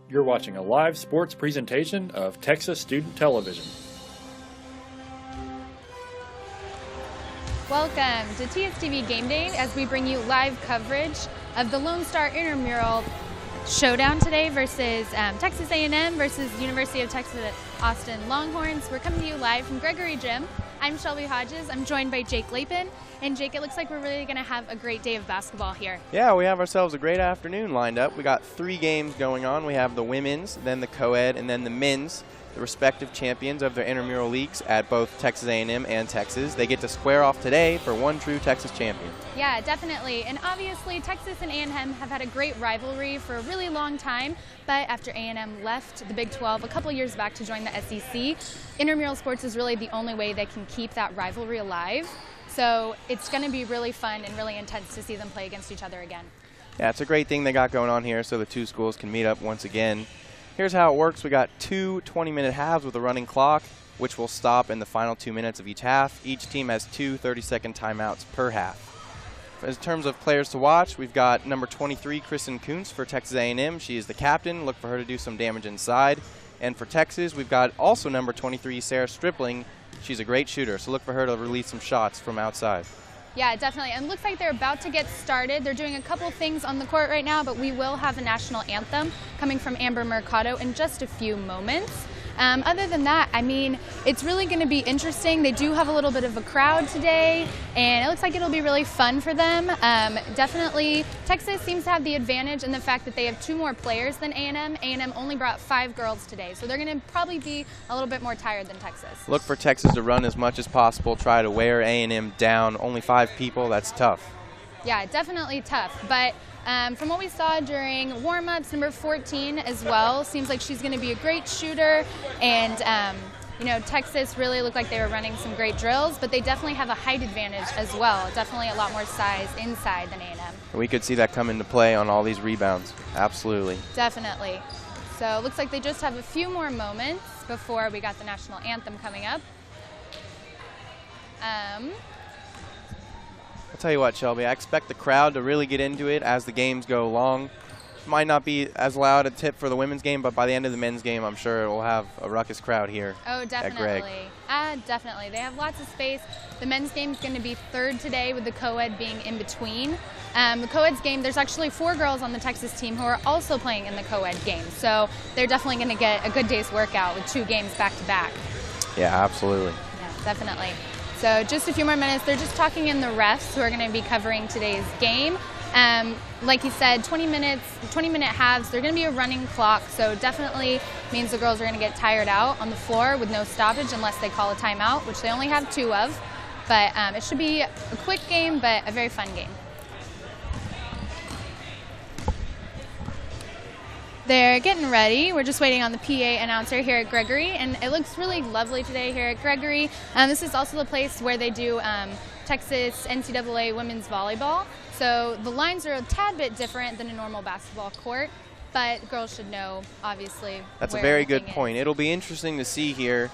You're watching a live sports presentation of Texas Student Television. Welcome to TSTV Game Day as we bring you live coverage of the Lonestar Intramural Showdown today versus Texas A&M versus University of Texas at Austin Longhorns. We're coming to you live from Gregory Gym. I'm Shelby Hodges. I'm joined by Jake Lapin. And Jake, it looks like we're really going to have a great day of basketball here. Yeah, we have ourselves a great afternoon lined up. We got 3 games going on. We have the women's, then the co-ed, and then the men's, the respective champions of their intramural leagues at both Texas A&M and Texas. They get to square off today for one true Texas champion. Yeah, definitely. And obviously, Texas and A&M have had a great rivalry for a really long time. But after A&M left the Big 12 a couple years back to join the SEC, intramural sports is really the only way they can keep that rivalry alive. So it's going to be really fun and really intense to see them play against each other again. Yeah, it's a great thing they got going on here so the two schools can meet up once again. Here's how it works. We got 2 20-minute halves with a running clock, which will stop in the final 2 minutes of each half. Each team has 2 30-second timeouts per half. In terms of players to watch, we've got number 23, Kristen Kuntz for Texas A&M. She is the captain. Look for her to do some damage inside. And for Texas, we've got also number 23, Sarah Stripling. She's a great shooter, so look for her to release some shots from outside. Yeah, definitely. And it looks like they're about to get started. They're doing a couple things on the court right now, but we will have a national anthem coming from Amber Mercado in just a few moments. Other than that, I mean, it's really going to be interesting. They do have a little bit of a crowd today, and it looks like it'll be really fun for them. Definitely, Texas seems to have the advantage in the fact that they have 2 more players than A&M. A&M only brought 5 girls today, so they're going to probably be a little bit more tired than Texas. Look for Texas to run as much as possible, try to wear A&M down. Only 5 people, that's tough. Yeah, definitely tough, but from what we saw during warm-ups, number 14 as well, seems like she's going to be a great shooter, and you know, Texas really looked like they were running some great drills, but they definitely have a height advantage as well. Definitely a lot more size inside than A&M. We could see that come into play on all these rebounds. Absolutely. Definitely. So it looks like they just have a few more moments before we got the national anthem coming up. I'll tell you what, Shelby, I expect the crowd to really get into it as the games go along. Might not be as loud a tip for the women's game, but by the end of the men's game, I'm sure it will have a ruckus crowd here. Oh, definitely. Definitely. They have lots of space. The men's game is going to be 3rd today with the co-ed being in between. The co-ed's game, there's actually 4 girls on the Texas team who are also playing in the co-ed game. So they're definitely going to get a good day's workout with 2 games back-to-back. Yeah, absolutely. Yeah, definitely. So just a few more minutes. They're just talking in the refs who are going to be covering today's game. Like you said, 20-minute halves. They're going to be a running clock, so definitely means the girls are going to get tired out on the floor with no stoppage unless they call a timeout, which they only have 2 of. But it should be a quick game, but a very fun game. They're getting ready. We're just waiting on the PA announcer here at Gregory, and it looks really lovely today here at Gregory. This is also the place where they do Texas NCAA women's volleyball. So the lines are a tad bit different than a normal basketball court, but girls should know, obviously. That's a very good point. It'll be interesting to see here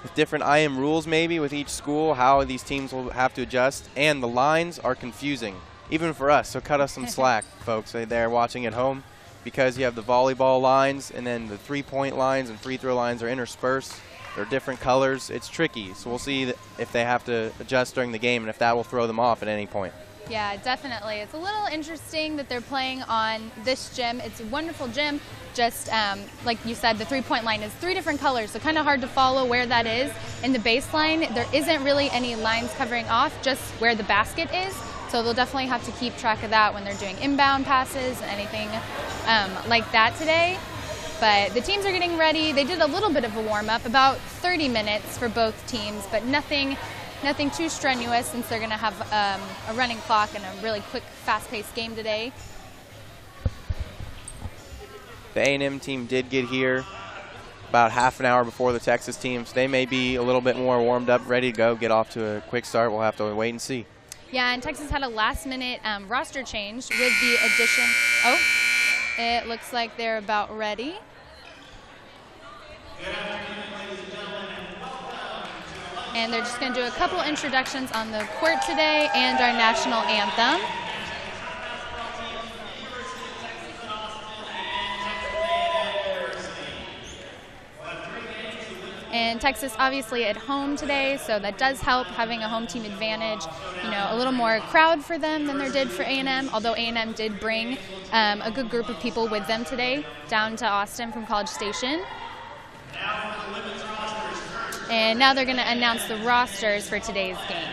with different IM rules maybe with each school, how these teams will have to adjust, and the lines are confusing, even for us, so cut us some slack, folks, there watching at home. Because you have the volleyball lines and then the 3-point lines and free throw lines are interspersed. They're different colors. It's tricky. So we'll see if they have to adjust during the game and if that will throw them off at any point. Yeah, definitely. It's a little interesting that they're playing on this gym. It's a wonderful gym. Just like you said, the 3-point line is 3 different colors, so kind of hard to follow where that is. In the baseline, there isn't really any lines covering off, just where the basket is. So they'll definitely have to keep track of that when they're doing inbound passes and anything like that today. But the teams are getting ready. They did a little bit of a warm-up, about 30 minutes for both teams, but nothing too strenuous since they're going to have a running clock and a really quick, fast-paced game today. The A&M team did get here about half an hour before the Texas team, so they may be a little bit more warmed up, ready to go, get off to a quick start. We'll have to wait and see. Yeah, and Texas had a last-minute roster change with the addition. Oh, it looks like they're about ready. And they're just going to do a couple introductions on the court today and our national anthem. And Texas obviously at home today, so that does help, having a home team advantage. You know, a little more crowd for them than there did for A&M, although A&M did bring a good group of people with them today down to Austin from College Station. And now they're going to announce the rosters for today's game.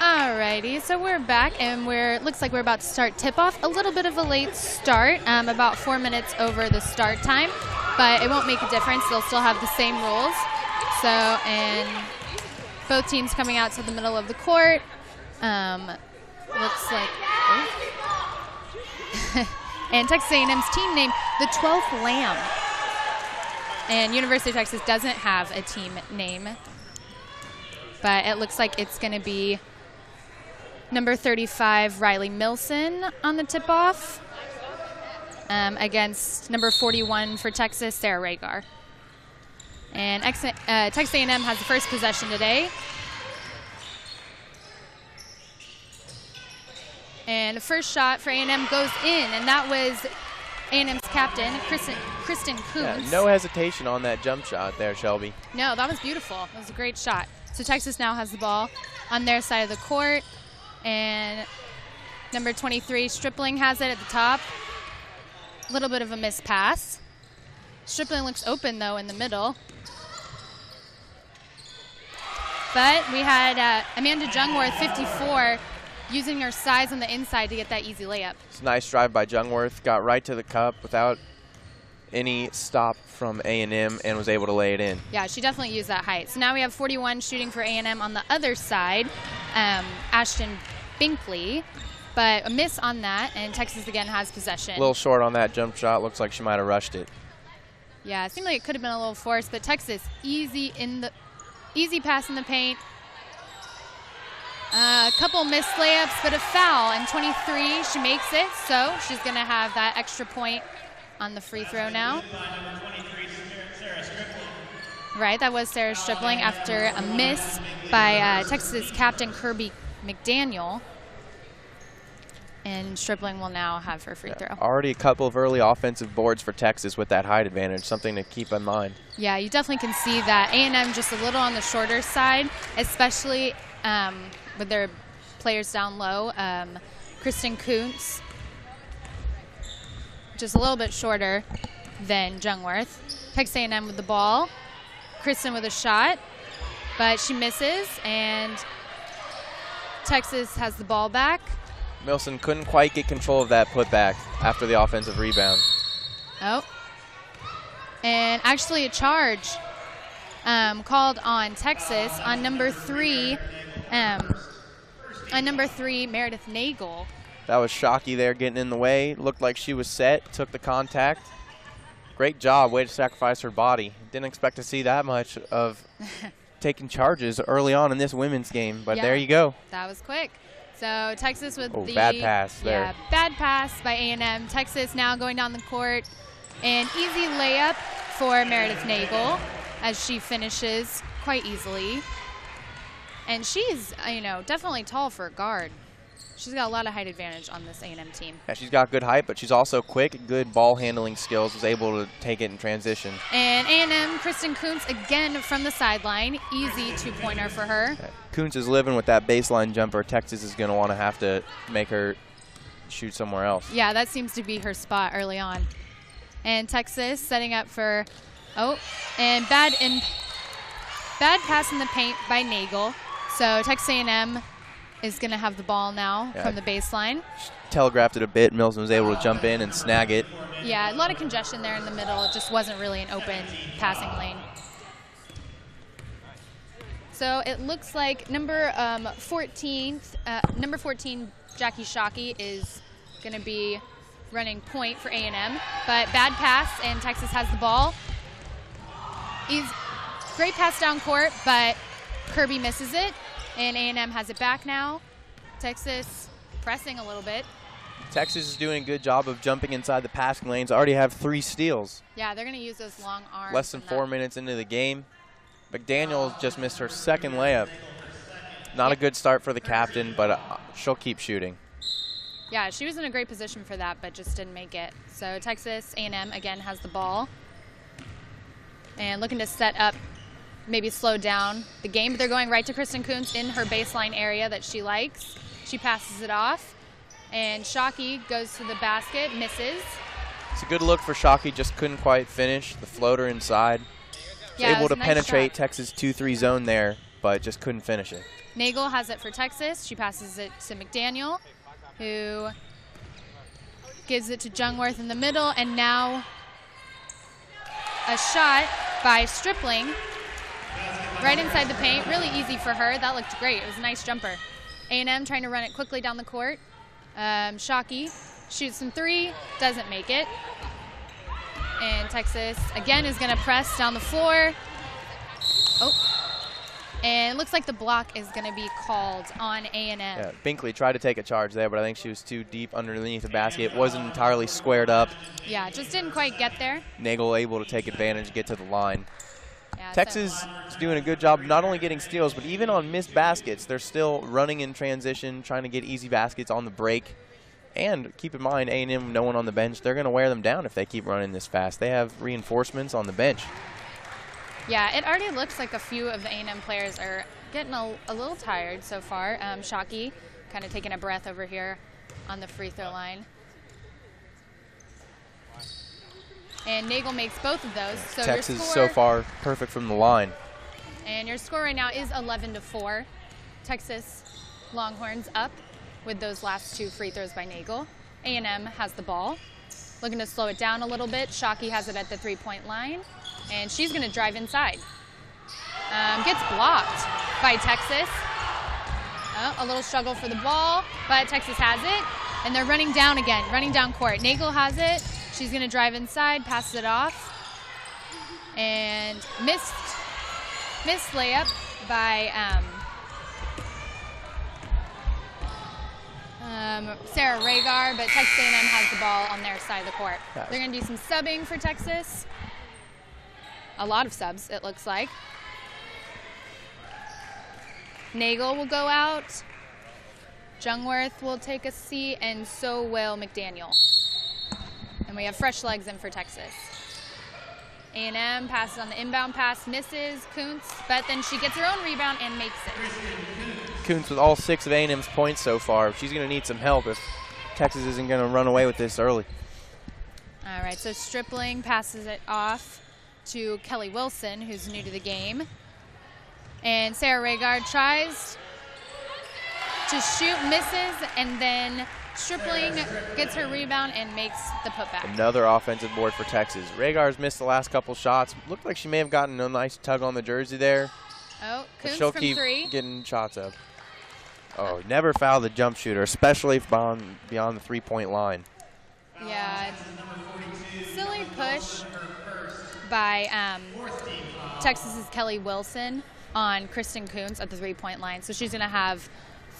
Alrighty, so we're back and looks like we're about to start tip-off. A little bit of a late start, about 4 minutes over the start time, but it won't make a difference. They'll still have the same rules. So, and both teams coming out to the middle of the court. Looks like, and Texas A&M's team name, the 12th Lamb. And University of Texas doesn't have a team name, but it looks like it's going to be number 35, Riley Milson, on the tip-off against number 41 for Texas, Sarah Rhaegar. And Texas A&M has the first possession today. And the first shot for A&M goes in, and that was A&M's captain, Kristen Kuntz. Yeah, no hesitation on that jump shot there, Shelby. No, that was beautiful. That was a great shot. So Texas now has the ball on their side of the court. And number 23, Stripling, has it at the top. A little bit of a missed pass. Stripling looks open, though, in the middle. But we had Amanda Jungworth, 54, using her size on the inside to get that easy layup. It's a nice drive by Jungworth. Got right to the cup without any stop from A&M and was able to lay it in. Yeah, she definitely used that height. So now we have 41 shooting for A&M on the other side, Ashton Binkley. But a miss on that, and Texas again has possession. A little short on that jump shot. Looks like she might have rushed it. Yeah, it seemed like it could have been a little forced, but Texas easy pass in the paint. A couple missed layups, but a foul, and 23, she makes it, so she's going to have that extra point on the free throw now. Right, that was Sarah Stripling after a miss by Texas captain Kirby McDaniel. And Stripling will now have her free throw. Already a couple of early offensive boards for Texas with that height advantage, something to keep in mind. Yeah, you definitely can see that A&M just a little on the shorter side, especially with their players down low. Kristen Kuntz, just a little bit shorter than Jungworth. Texas A&M with the ball. Kristen with a shot, but she misses, and Texas has the ball back. Milson couldn't quite get control of that putback after the offensive rebound. Oh. And actually a charge called on Texas on number 3, Meredith Nagel. That was Shockey there getting in the way. Looked like she was set, took the contact. Great job, way to sacrifice her body. Didn't expect to see that much of taking charges early on in this women's game, but there you go. That was quick. So Texas with the bad pass there. Yeah, bad pass by A&M. Texas now going down the court. An easy layup for Meredith Nagel as she finishes quite easily. And she's, definitely tall for a guard. She's got a lot of height advantage on this A&M team. Yeah, she's got good height, but she's also quick, good ball handling skills, was able to take it in transition. And A&M, Kristen Kuntz again from the sideline. Easy two-pointer for her. Yeah, Kuntz is living with that baseline jumper. Texas is going to want to have to make her shoot somewhere else. Yeah, that seems to be her spot early on. And Texas setting up for, and bad pass in the paint by Nagel. So Texas A&M is going to have the ball now from the baseline. Telegraphed it a bit. Milson was able to jump in and snag it. Yeah, a lot of congestion there in the middle. It just wasn't really an open passing lane. So it looks like number 14, Jackie Shockey, is going to be running point for A&M. But bad pass, and Texas has the ball. Great pass down court, but Kirby misses it. And A&M has it back now. Texas pressing a little bit. Texas is doing a good job of jumping inside the passing lanes. Already have 3 steals. Yeah, they're going to use those long arms. Less than 4 minutes into the game. McDaniel just missed her second layup. Not a good start for the captain, but she'll keep shooting. Yeah, she was in a great position for that, but just didn't make it. So Texas A&M again has the ball. And looking to set up, maybe slow down the game, but they're going right to Kristen Kuntz in her baseline area that she likes. She passes it off, and Shockey goes to the basket, misses. It's a good look for Shockey, just couldn't quite finish the floater inside. Yeah, able to nice penetrate shot. Texas 2-3 zone there, but just couldn't finish it. Nagel has it for Texas. She passes it to McDaniel, who gives it to Jungworth in the middle, and now a shot by Stripling. Right inside the paint, really easy for her. That looked great. It was a nice jumper. A&M trying to run it quickly down the court. Shockey shoots some 3, doesn't make it. And Texas, again, is going to press down the floor. And it looks like the block is going to be called on A&M. Yeah, Binkley tried to take a charge there, but I think she was too deep underneath the basket. It wasn't entirely squared up. Yeah, just didn't quite get there. Nagel able to take advantage, get to the line. Yeah, Texas is doing a good job not only getting steals, but even on missed baskets, they're still running in transition, trying to get easy baskets on the break. And keep in mind, A&M, no one on the bench, they're going to wear them down if they keep running this fast. They have reinforcements on the bench. Yeah, it already looks like a few of the A&M players are getting a little tired so far. Shockey kind of taking a breath over here on the free throw line. And Nagel makes both of those. So Texas your score, so far perfect from the line. And your score right now is 11-4. Texas Longhorns up. with those last 2 free throws by Nagel. A&M has the ball. Looking to slow it down a little bit. Shockey has it at the 3-point line, and she's going to drive inside. Gets blocked by Texas. A little struggle for the ball, but Texas has it, and they're running down again, running down court. Nagel has it. She's going to drive inside, passes it off, and missed layup by Sarah Rhaegar, but Texas A&M has the ball on their side of the court. They're going to do some subbing for Texas. A lot of subs, it looks like. Nagel will go out. Jungworth will take a seat, and so will McDaniel. And we have fresh legs in for Texas. A&M passes on the inbound pass, misses Kuntz, but then she gets her own rebound and makes it. Kuntz with all 6 of A&M's points so far. She's going to need some help if Texas isn't going to run away with this early. All right, so Stripling passes it off to Kelly Wilson, who's new to the game. And Sarah Rhaegar tries to shoot, misses, and then Stripling gets her rebound and makes the putback. Another offensive board for Texas. Rhaegar's missed the last couple shots. Looked like she may have gotten a nice tug on the jersey there. Oh, Kuntz she'll from keep 3. Getting shots up. Oh, never foul the jump shooter, especially beyond the 3-point line. Yeah, silly push by Texas's Kelly Wilson on Kristen Kuntz at the 3-point line. So she's going to have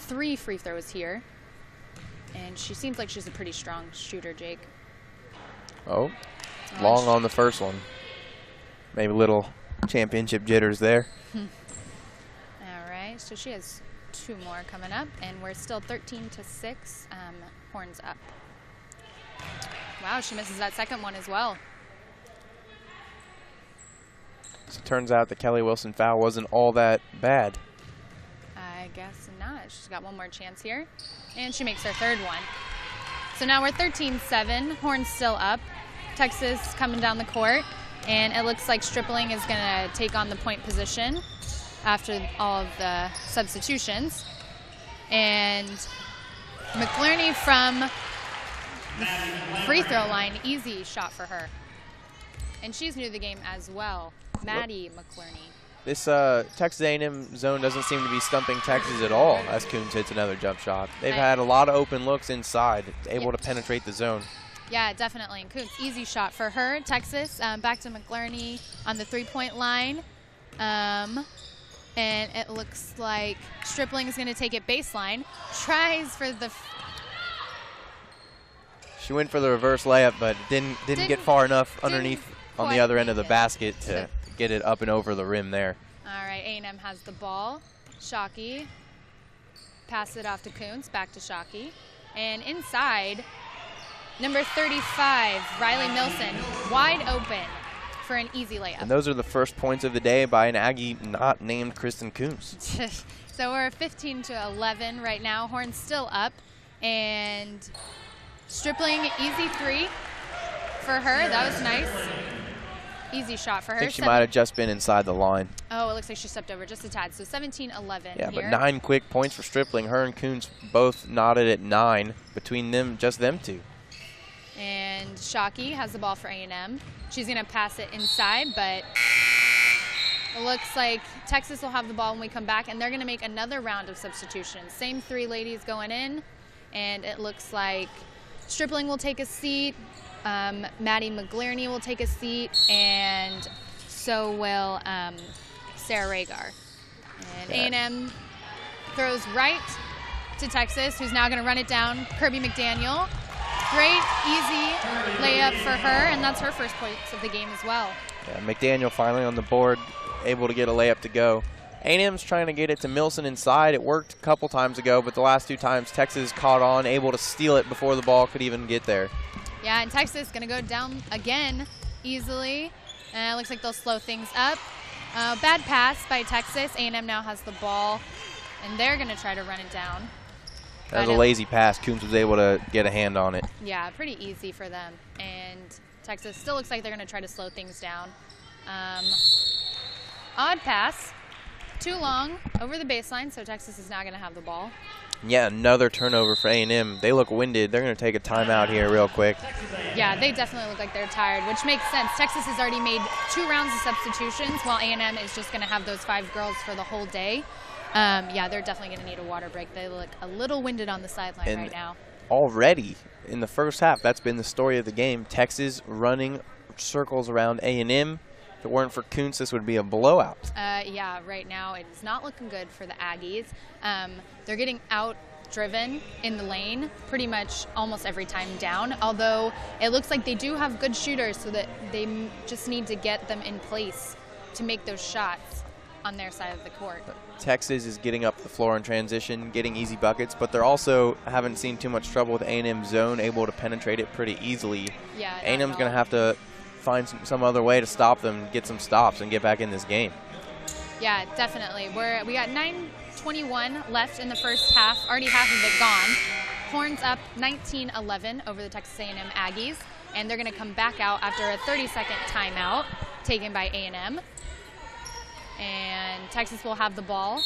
3 free throws here. And she seems like she's a pretty strong shooter, Jake. Oh, long on the first one. Maybe a little championship jitters there. All right, so she has 2 more coming up, and we're still 13-6, Horns up. Wow, she misses that second one as well. So it turns out the Kelly Wilson foul wasn't all that bad. I guess not. She's got 1 more chance here, and she makes her 3rd one. So now we're 13-7. Horns still up. Texas coming down the court, and it looks like Stripling is going to take on the point position after all of the substitutions. And McClerney from the free throw line, easy shot for her. And she's new to the game as well, Maddie McClerney. This Texas A&M zone doesn't seem to be stumping Texas at all as Kuntz hits another jump shot. They've had a lot of open looks inside, able to penetrate the zone. Yeah, definitely. And Kuntz, easy shot for her. Texas back to McClerney on the 3-point line. And it looks like Stripling is going to take it baseline. Tries for the... She went for the reverse layup, but didn't get far enough underneath on the other end of the basket to get it up and over the rim there. All right, A&M has the ball. Shockey. Pass it off to Kuntz, back to Shockey. And inside, number 35, Riley Milson, wide open for an easy layup. And those are the first points of the day by an Aggie not named Kristen Kuntz. So we're 15-11 right now. Horns still up. And Stripling, easy 3 for her. That was nice. Easy shot for her. I think she might have just been inside the line. Oh, it looks like she stepped over just a tad. So 17-11 Yeah, here. but 9 quick points for Stripling. Her and Kuntz both knotted at 9 between them, just them 2. And Shockey has the ball for A&M. She's going to pass it inside, but it looks like Texas will have the ball when we come back, and they're going to make another round of substitutions. Same 3 ladies going in, and it looks like Stripling will take a seat, Maddie McClerney will take a seat, and so will Sarah Rhaegar. And A&M throws right to Texas, who's now going to run it down. Kirby McDaniel. Great, easy layup for her, and that's her first points of the game as well. Yeah, McDaniel finally on the board, able to get a layup to go. A&M's trying to get it to Milson inside. It worked a couple times ago, but the last 2 times Texas caught on, able to steal it before the ball could even get there. Yeah, and Texas going to go down again easily. And it looks like they'll slow things up. Bad pass by Texas. A&M now has the ball, and they're going to try to run it down. That was a lazy pass. Kuntz was able to get a hand on it. Yeah, pretty easy for them. And Texas still looks like they're going to try to slow things down. Odd pass. Too long over the baseline, so Texas is now going to have the ball. Yeah, another turnover for A&M. They look winded. They're going to take a timeout here real quick. Yeah, they definitely look like they're tired, which makes sense. Texas has already made 2 rounds of substitutions, while A&M is just going to have those 5 girls for the whole day. Yeah, they're definitely going to need a water break. They look a little winded on the sideline right now. Already in the first half, that's been the story of the game. Texas running circles around A&M. If it weren't for Kuntz, this would be a blowout. Yeah, right now it's not looking good for the Aggies. They're getting out-driven in the lane pretty much almost every time down, although it looks like they do have good shooters, so that they just need to get them in place to make those shots on their side of the court. Texas is getting up the floor in transition, getting easy buckets, but they're also haven't seen too much trouble with A&M zone, able to penetrate it pretty easily. Yeah, A&M's going to have to find some other way to stop them, get some stops, and get back in this game. Yeah, definitely. We got 9:21 left in the first half, already half of it gone. Horns up 19-11 over the Texas A&M Aggies, and they're going to come back out after a 30-second timeout taken by A&M. And Texas will have the ball.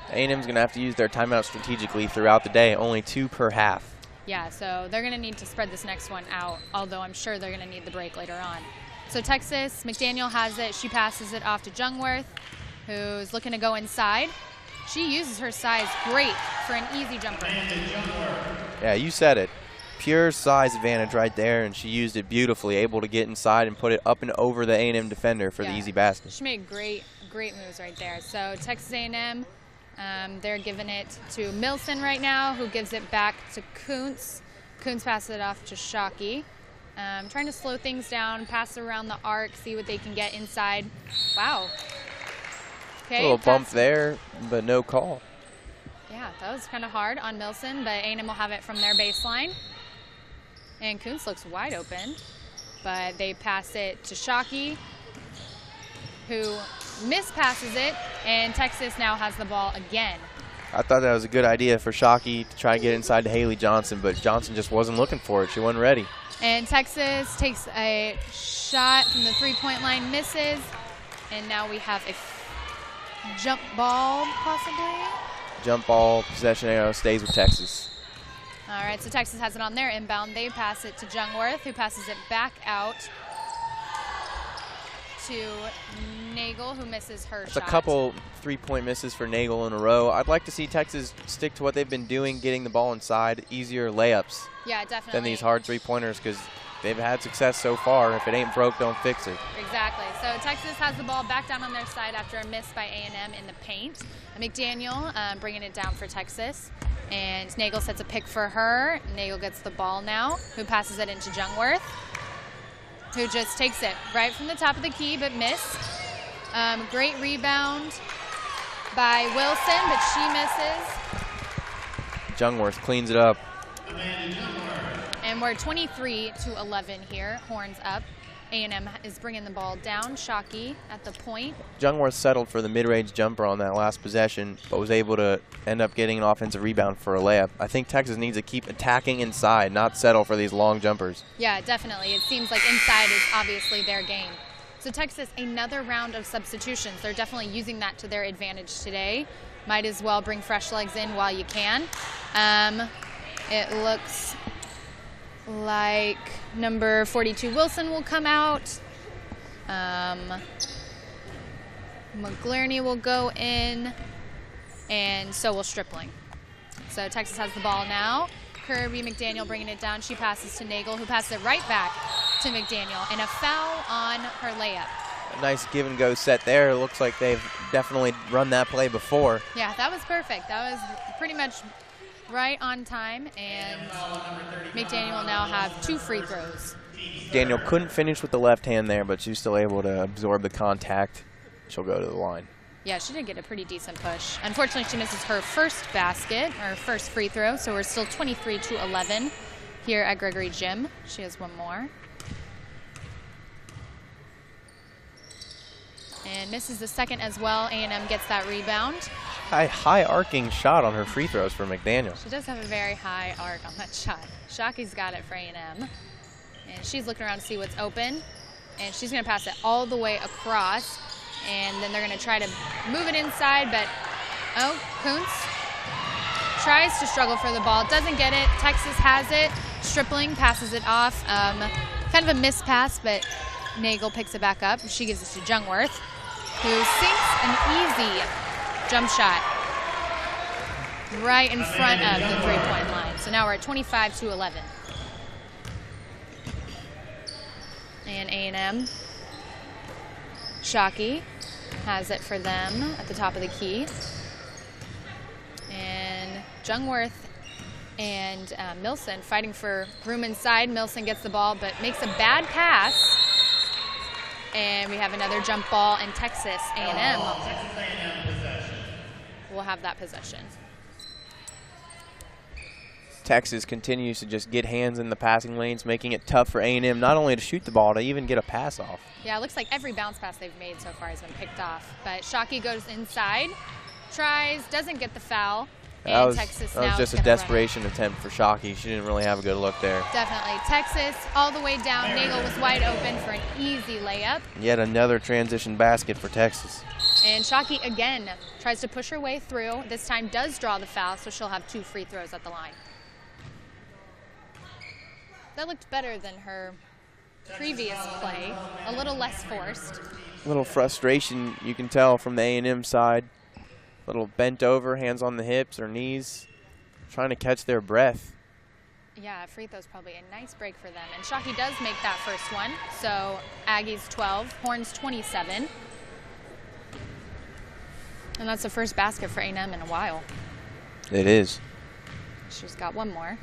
A&M's going to have to use their timeout strategically throughout the day, only 2 per half. Yeah, so they're going to need to spread this next one out, although I'm sure they're going to need the break later on. So Texas, McDaniel has it. She passes it off to Jungworth, who's looking to go inside. She uses her size great for an easy jumper. Yeah, you said it. Pure size advantage right there, and she used it beautifully, able to get inside and put it up and over the A&M defender for the easy basket. She made great moves right there. So Texas A&M, they're giving it to Milson right now, who gives it back to Kuntz. Kuntz passes it off to Shockey. Trying to slow things down, pass it around the arc, see what they can get inside. Wow. Okay, a little bump there, but no call. Yeah, that was kind of hard on Milson, but A&M will have it from their baseline. And Kuntz looks wide open, but they pass it to Shockey, who mispasses it, and Texas now has the ball again. I thought that was a good idea for Shockey to try to get inside to Haley Johnson, but Johnson just wasn't looking for it. She wasn't ready. And Texas takes a shot from the 3-point line, misses, and now we have a jump ball, possibly? Jump ball, possession arrow stays with Texas. All right, so Texas has it on their inbound. They pass it to Jungworth, who passes it back out to Nagel, who misses her shot. It's a couple 3-point misses for Nagel in a row. I'd like to see Texas stick to what they've been doing, getting the ball inside, easier layups. Yeah, definitely. Than these hard 3-pointers, because they've had success so far. If it ain't broke, don't fix it. Exactly. So Texas has the ball back down on their side after a miss by A&M in the paint. McDaniel bringing it down for Texas. And Nagel sets a pick for her. Nagel gets the ball now, who passes it into Jungworth, who just takes it right from the top of the key, but missed. Great rebound by Wilson, but she misses. Jungworth cleans it up. And we're 23-11 here. Horns up. A&M is bringing the ball down. Shockey at the point. Jungworth settled for the mid-range jumper on that last possession, but was able to end up getting an offensive rebound for a layup. I think Texas needs to keep attacking inside, not settle for these long jumpers. Yeah, definitely. It seems like inside is obviously their game. So Texas, another round of substitutions. They're definitely using that to their advantage today. Might as well bring fresh legs in while you can. It looks like number 42 Wilson will come out. McGlerney will go in, and so will Stripling. So Texas has the ball now. Kirby McDaniel bringing it down. She passes to Nagel, who passes it right back to McDaniel, and a foul on her layup. A nice give-and-go set there. It looks like they've definitely run that play before. Yeah, that was perfect. That was pretty much right on time, and McDaniel will now have 2 free throws. Daniel couldn't finish with the left hand there, but she's still able to absorb the contact. She'll go to the line. Yeah, she did get a pretty decent push. Unfortunately, she misses her first basket, or first free throw, so we're still 23-11 here at Gregory Gym. She has one more. And misses the second as well. A&M gets that rebound. High arcing shot on her free throws for McDaniel. She does have a very high arc on that shot. Shockey's got it for A&M. And she's looking around to see what's open. And she's going to pass it all the way across. And then they're going to try to move it inside, but, oh, Kuntz tries to struggle for the ball, doesn't get it. Texas has it. Stripling passes it off. Kind of a missed pass, but Nagel picks it back up. She gives it to Jungwirth, who sinks an easy jump shot right in front of the three-point line. So now we're at 25-11. And A&M, Shockey has it for them at the top of the key. And Jungwirth and Milson fighting for room inside. Milson gets the ball, but makes a bad pass. And we have another jump ball, and Texas A&M will have that possession. Texas continues to just get hands in the passing lanes, making it tough for A&M not only to shoot the ball, to even get a pass off. Yeah, it looks like every bounce pass they've made so far has been picked off. But Shockey goes inside, tries, doesn't get the foul. That was just a desperation attempt for Shockey. She didn't really have a good look there. Definitely. Texas all the way down. Nagel was wide open for an easy layup. Yet another transition basket for Texas. And Shockey again tries to push her way through. This time does draw the foul, so she'll have 2 free throws at the line. That looked better than her previous play. A little less forced. A little frustration you can tell from the A&M side. A little bent over, hands on the hips or knees, trying to catch their breath. Yeah, free throw's probably a nice break for them. And Shockey does make that first one. So Aggies 12, Horns 27. And that's the first basket for A&M in a while. It is. She's got one more.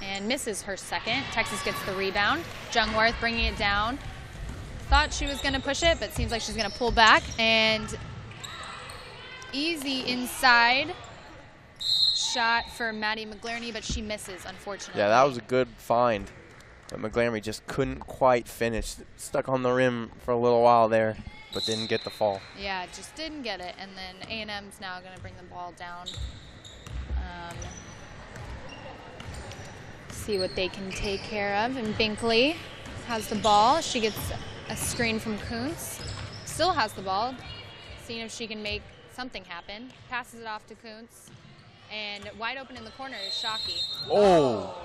And misses her second. Texas gets the rebound. Jungwirth bringing it down. Thought she was going to push it, but seems like she's going to pull back. And easy inside shot for Maddie McGlarney, but she misses, unfortunately. Yeah, that was a good find. But McGlarney just couldn't quite finish. Stuck on the rim for a little while there, but didn't get the fall. Yeah, just didn't get it. And then A&M's now going to bring the ball down. See what they can take care of. And Binkley has the ball. She gets a screen from Kuntz. Still has the ball. Seeing if she can make something happen. Passes it off to Kuntz. And wide open in the corner is Shockey. Oh.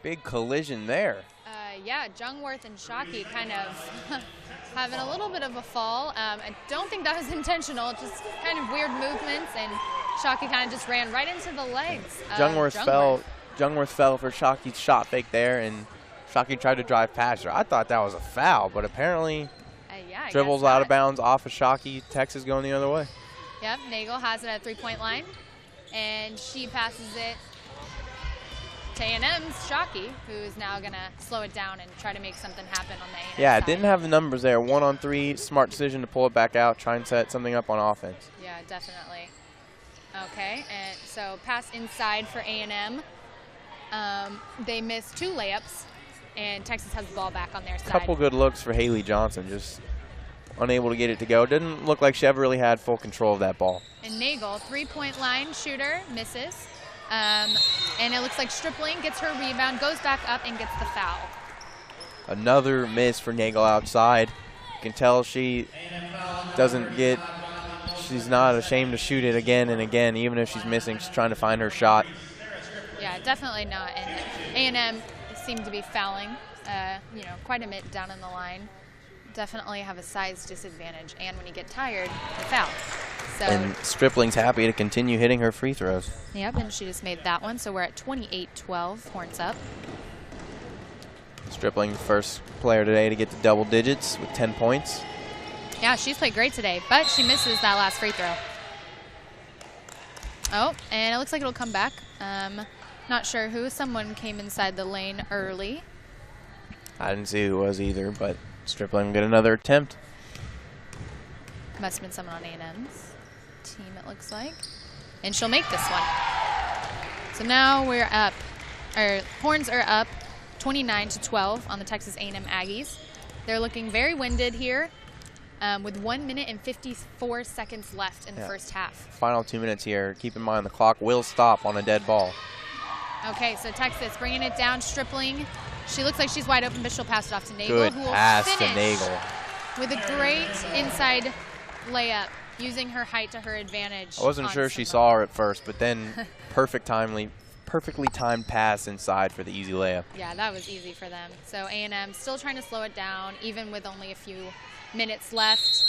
Big collision there. Yeah, Jungwirth and Shockey kind of having a little bit of a fall. I don't think that was intentional, just kind of weird movements, and Shockey kind of just ran right into the legs. Jungwirth fell for Shockey's shot fake there, and Shockey tried to drive past her. I thought that was a foul, but apparently dribbles out of bounds off of Shockey. Texas going the other way. Yep, Nagel has it at three-point line, and she passes it to A&M's Shockey, who is now going to slow it down and try to make something happen on the A&M Yeah, side. didn't have the numbers there. 1-on-3, smart decision to pull it back out, try and set something up on offense. Yeah, definitely. Okay, and so pass inside for A&M. They missed 2 layups, and Texas has the ball back on their side. Couple good looks for Haley Johnson, just unable to get it to go. Didn't look like she ever really had full control of that ball. And Nagel, three-point line shooter, misses. And it looks like Stripling gets her rebound, goes back up, and gets the foul. Another miss for Nagel outside. You can tell she she's not ashamed to shoot it again and again, even if she's missing. She's trying to find her shot. Yeah, definitely not. And A&M seemed to be fouling, quite a bit down in the line. Definitely have a size disadvantage, and when you get tired, you foul. So, and Stripling's happy to continue hitting her free throws. Yep, and she just made that one, so we're at 28-12, Horns up. Stripling, the first player today to get to double digits with 10 points. Yeah, she's played great today, but she misses that last free throw. Oh, and it looks like it'll come back. Not sure who. Someone came inside the lane early. I didn't see who it was either, but Stripling will get another attempt. Must have been someone on A&M's team, it looks like. And she'll make this one. So now we're up. Our Horns are up 29-12 on the Texas A&M Aggies. They're looking very winded here with 1 minute and 54 seconds left in the first half. Final 2 minutes here. Keep in mind the clock will stop on a dead ball. Okay, so Texas bringing it down. Stripling. She looks like she's wide open, but she'll pass it off to Nagel. Good who will pass to finish Nagel. with a great inside layup using her height to her advantage. I wasn't sure she saw her at first, but then perfectly timed pass inside for the easy layup. Yeah, that was easy for them. So A&M still trying to slow it down, even with only a few minutes left.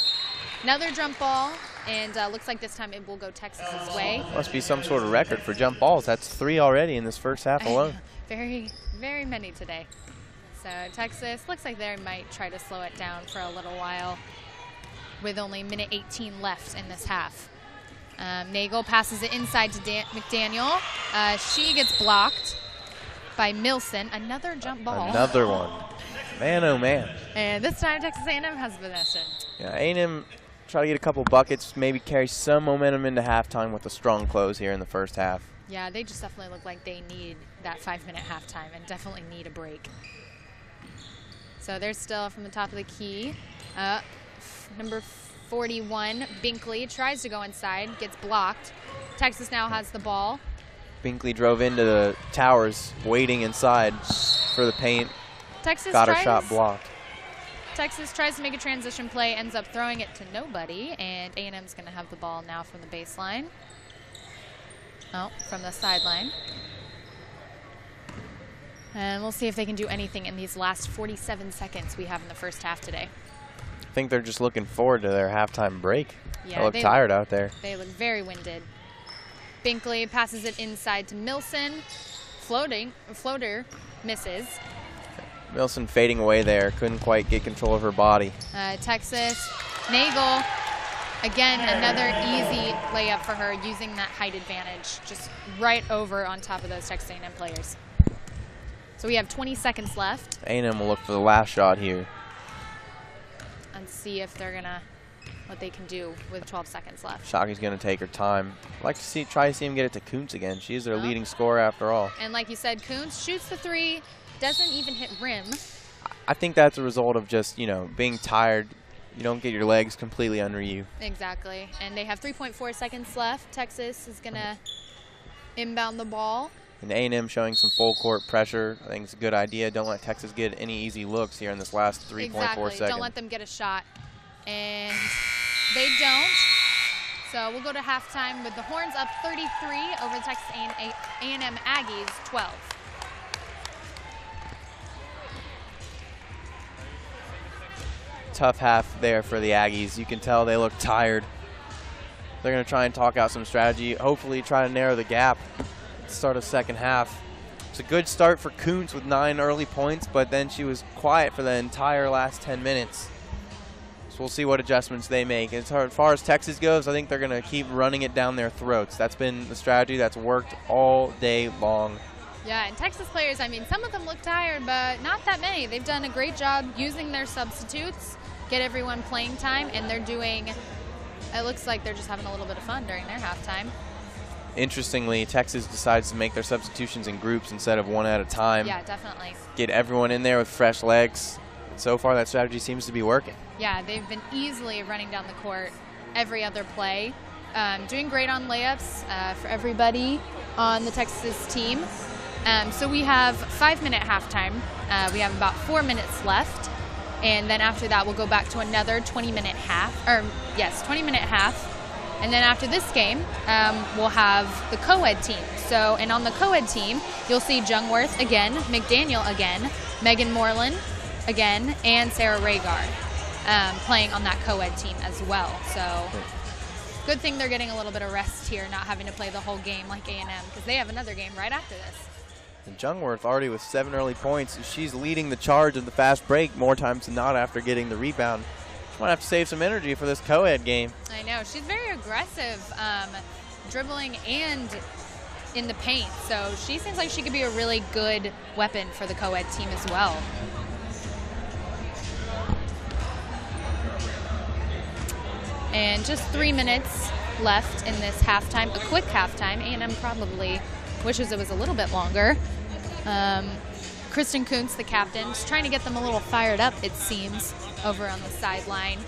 Another jump ball, and looks like this time it will go Texas's way. Must be some sort of record for jump balls. That's 3 already in this first half alone. Very, very many today. So Texas looks like they might try to slow it down for a little while with only minute 18 left in this half. Nagel passes it inside to McDaniel. She gets blocked by Milson. Another jump ball. Another one. Man, oh man. And this time Texas A&M has possession. Yeah, A&M try to get a couple buckets, maybe carry some momentum into halftime with a strong close here in the first half. Yeah, they just definitely look like they need that 5-minute halftime and definitely need a break. So they're still from the top of the key. Number 41, Binkley, tries to go inside, gets blocked. Texas now has the ball. Binkley drove into the towers, waiting inside for the paint. Texas got her shot blocked. Texas tries to make a transition play, ends up throwing it to nobody, and A&M's going to have the ball now from the baseline. Oh, from the sideline. And we'll see if they can do anything in these last 47 seconds we have in the first half today. I think they're just looking forward to their halftime break. Yeah, they look tired out there. They look very winded. Binkley passes it inside to Milson. Floater misses. Milson fading away there. Couldn't quite get control of her body. Texas, Nagel, again, another easy layup for her using that height advantage. Just right over on top of those Texas A&M players. So we have 20 seconds left. A&M will look for the last shot here. And see if they're gonna, what they can do with 12 seconds left. Shockey's gonna take her time. I'd like to try to see him get it to Kuntz again. She's their leading scorer after all. And like you said, Kuntz shoots the 3, doesn't even hit rim. I think that's a result of just, being tired. You don't get your legs completely under you. Exactly. And they have 3.4 seconds left. Texas is gonna inbound the ball. And A&M showing some full court pressure. I think it's a good idea. Don't let Texas get any easy looks here in this last 3.4 seconds. Don't let them get a shot. And they don't. So we'll go to halftime with the Horns up 33 over the Texas A&M Aggies 12. Tough half there for the Aggies. You can tell they look tired. They're going to try and talk out some strategy, hopefully try to narrow the gap. Start of second half. It's a good start for Kuntz with 9 early points, but then she was quiet for the entire last 10 minutes. So we'll see what adjustments they make. As far as Texas goes, I think they're going to keep running it down their throats. That's been the strategy that's worked all day long. Yeah, and Texas players, I mean, some of them look tired, but not that many. They've done a great job using their substitutes, get everyone playing time, and they're doing, it looks like they're just having a little bit of fun during their halftime. Interestingly, Texas decides to make their substitutions in groups instead of one at a time. Yeah, definitely. Get everyone in there with fresh legs. And so far, that strategy seems to be working. Yeah, they've been easily running down the court every other play. Doing great on layups for everybody on the Texas team. So we have 5-minute halftime. We have about 4 minutes left. And then after that, we'll go back to another 20-minute half. 20-minute half. And then after this game, we'll have the co-ed team. So, and on the co-ed team, you'll see Jungworth again, McDaniel again, Megan Moreland again, and Sarah Rhaegar playing on that co-ed team as well. So, good thing they're getting a little bit of rest here, not having to play the whole game like A&M, because they have another game right after this. And Jungworth already with 7 early points. She's leading the charge of the fast break more times than not after getting the rebound. Might have to save some energy for this co-ed game. I know. She's very aggressive, dribbling and in the paint. So she seems like she could be a really good weapon for the co-ed team as well. And just 3 minutes left in this halftime, a quick halftime. A&M probably wishes it was a little bit longer. Kristen Kuntz, the captain, just trying to get them a little fired up, it seems, over on the sideline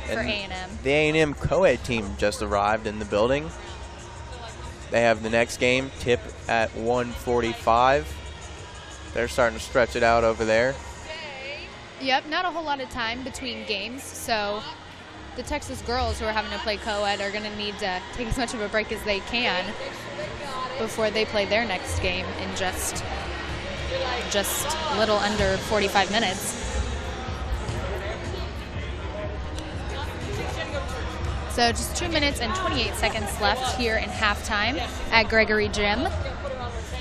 for A&M. The A&M co-ed team just arrived in the building. They have the next game, tip at 1:45. They're starting to stretch it out over there. Yep, not a whole lot of time between games, so the Texas girls who are having to play co-ed are going to need to take as much of a break as they can before they play their next game in just a little under 45 minutes. So just 2 minutes and 28 seconds left here in halftime at Gregory Gym.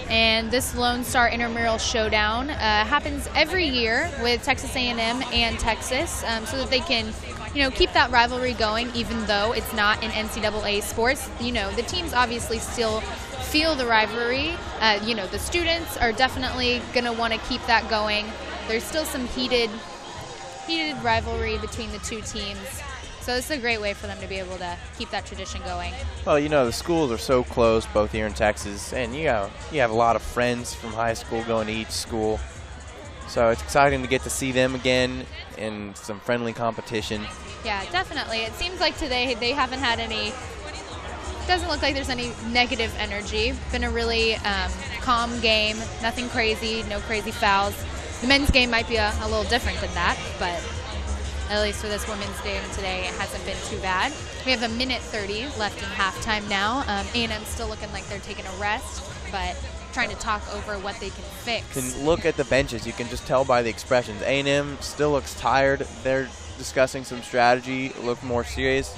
And this Lone Star Intramural Showdown happens every year with Texas A&M and Texas so that they can, keep that rivalry going even though it's not in NCAA sports. The teams obviously still feel the rivalry. The students are definitely going to want to keep that going. There's still some heated rivalry between the two teams. So it's a great way for them to be able to keep that tradition going. Well, the schools are so close, both here in Texas, and you have a lot of friends from high school going to each school. So it's exciting to get to see them again in some friendly competition. Yeah, definitely. It seems like today they haven't had any, doesn't look like there's any negative energy. Been a really calm game, nothing crazy, no crazy fouls. The men's game might be a little different than that, but at least for this women's game today, it hasn't been too bad. We have 1:30 left in halftime now. A&M still looking like they're taking a rest, but trying to talk over what they can fix. Can look at the benches. You can just tell by the expressions. A&M still looks tired. They're discussing some strategy, look more serious.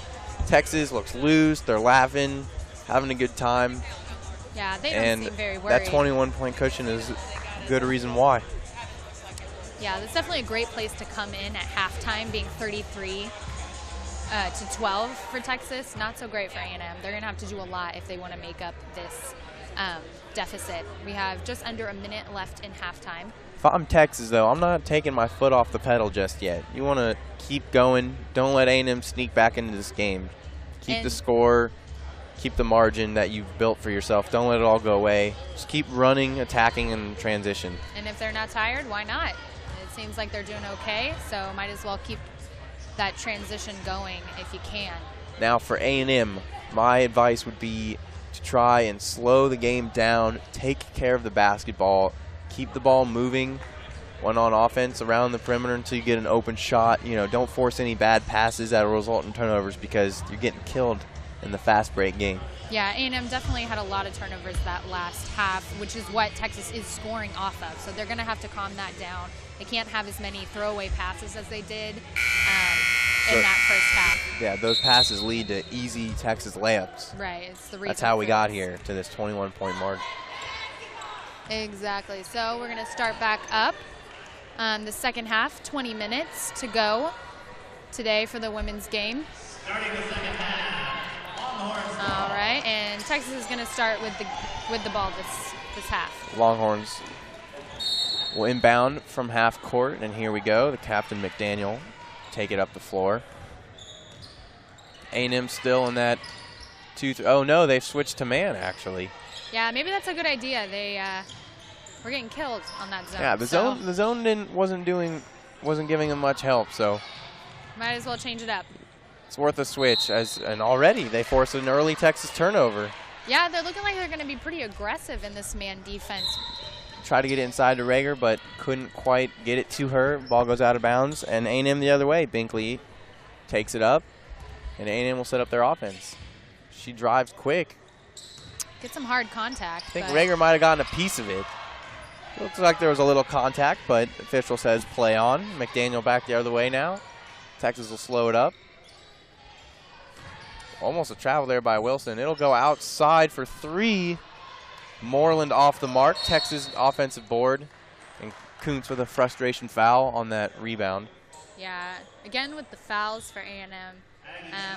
Texas looks loose. They're laughing, having a good time. Yeah, they don't seem very worried. That 21-point cushion is a good reason why. Yeah, that's definitely a great place to come in at halftime, being 33 to 12 for Texas. Not so great for A&M. They're going to have to do a lot if they want to make up this deficit. We have just under a minute left in halftime. If I'm Texas, though, I'm not taking my foot off the pedal just yet. You want to keep going. Don't let A&M sneak back into this game. Keep the score. Keep the margin that you've built for yourself. Don't let it all go away. Just keep running, attacking, and transition. And if they're not tired, why not? Seems like they're doing okay, so might as well keep that transition going if you can. Now for A&M, my advice would be to try and slow the game down, take care of the basketball, keep the ball moving when on offense around the perimeter until you get an open shot. Don't force any bad passes that will result in turnovers because you're getting killed in the fast break game. Yeah, A&M definitely had a lot of turnovers that last half, which is what Texas is scoring off of. So they're going to have to calm that down. They can't have as many throwaway passes as they did in that first half. Yeah, those passes lead to easy Texas layups. Right. It's the reason. That's how we got here to this 21-point mark. Exactly. So we're going to start back up. The second half, 20 minutes to go today for the women's game. Starting the second half. All right, and Texas is going to start with the ball this half. Longhorns will inbound from half court, and here we go. The captain, McDaniel, take it up the floor. A&M still in that 2-3. Oh, no, they've switched to man, actually. Yeah, maybe that's a good idea. They were getting killed on that zone. Yeah, the zone wasn't giving them much help, so might as well change it up. It's worth a switch, and already they forced an early Texas turnover. Yeah, they're looking like they're going to be pretty aggressive in this man defense. Tried to get it inside to Rager, but couldn't quite get it to her. Ball goes out of bounds, and A&M the other way. Binkley takes it up, and A&M will set up their offense. She drives quick. Get some hard contact. I think Rager might have gotten a piece of it. Looks like there was a little contact, but official says play on. McDaniel back the other way now. Texas will slow it up. Almost a travel there by Wilson. It'll go outside for three. Moreland off the mark. Texas offensive board. And Kuntz with a frustration foul on that rebound. Yeah, again with the fouls for A&M.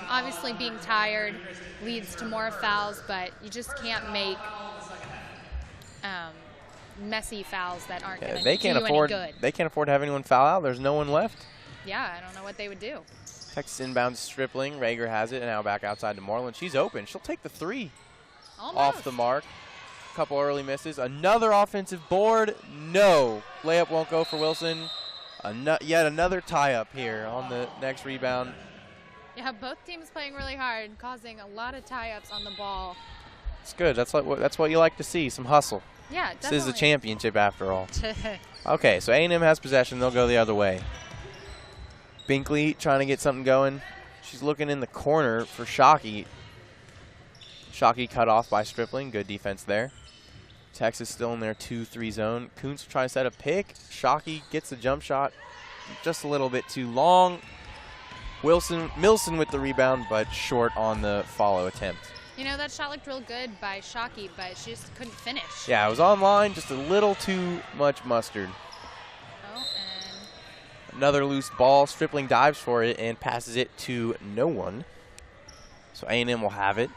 Obviously being tired leads to more fouls, but you just can't make messy fouls that aren't going to do any good. They can't afford to have anyone foul out. There's no one left. Yeah, I don't know what they would do. Texas inbounds Stripling. Rager has it, and now back outside to Moreland. She's open. She'll take the three. Almost. Off the mark. A couple early misses. Another offensive board. No. Layup won't go for Wilson. Yet another tie-up here on the next rebound. Yeah, both teams playing really hard, causing a lot of tie-ups on the ball. It's good. That's what you like to see, some hustle. Yeah, definitely. This is a championship after all. Okay, so A&M has possession. They'll go the other way. Binkley trying to get something going. She's looking in the corner for Shockey. Shockey cut off by Stripling. Good defense there. Texas still in their 2-3 zone. Kuntz trying to set a pick. Shockey gets the jump shot just a little bit too long. Milson with the rebound, but short on the follow attempt. You know, that shot looked real good by Shockey, but she just couldn't finish. Yeah, it was online, just a little too much mustard. Oh, and Another loose ball. Stripling dives for it and passes it to no one. So A&M will have it.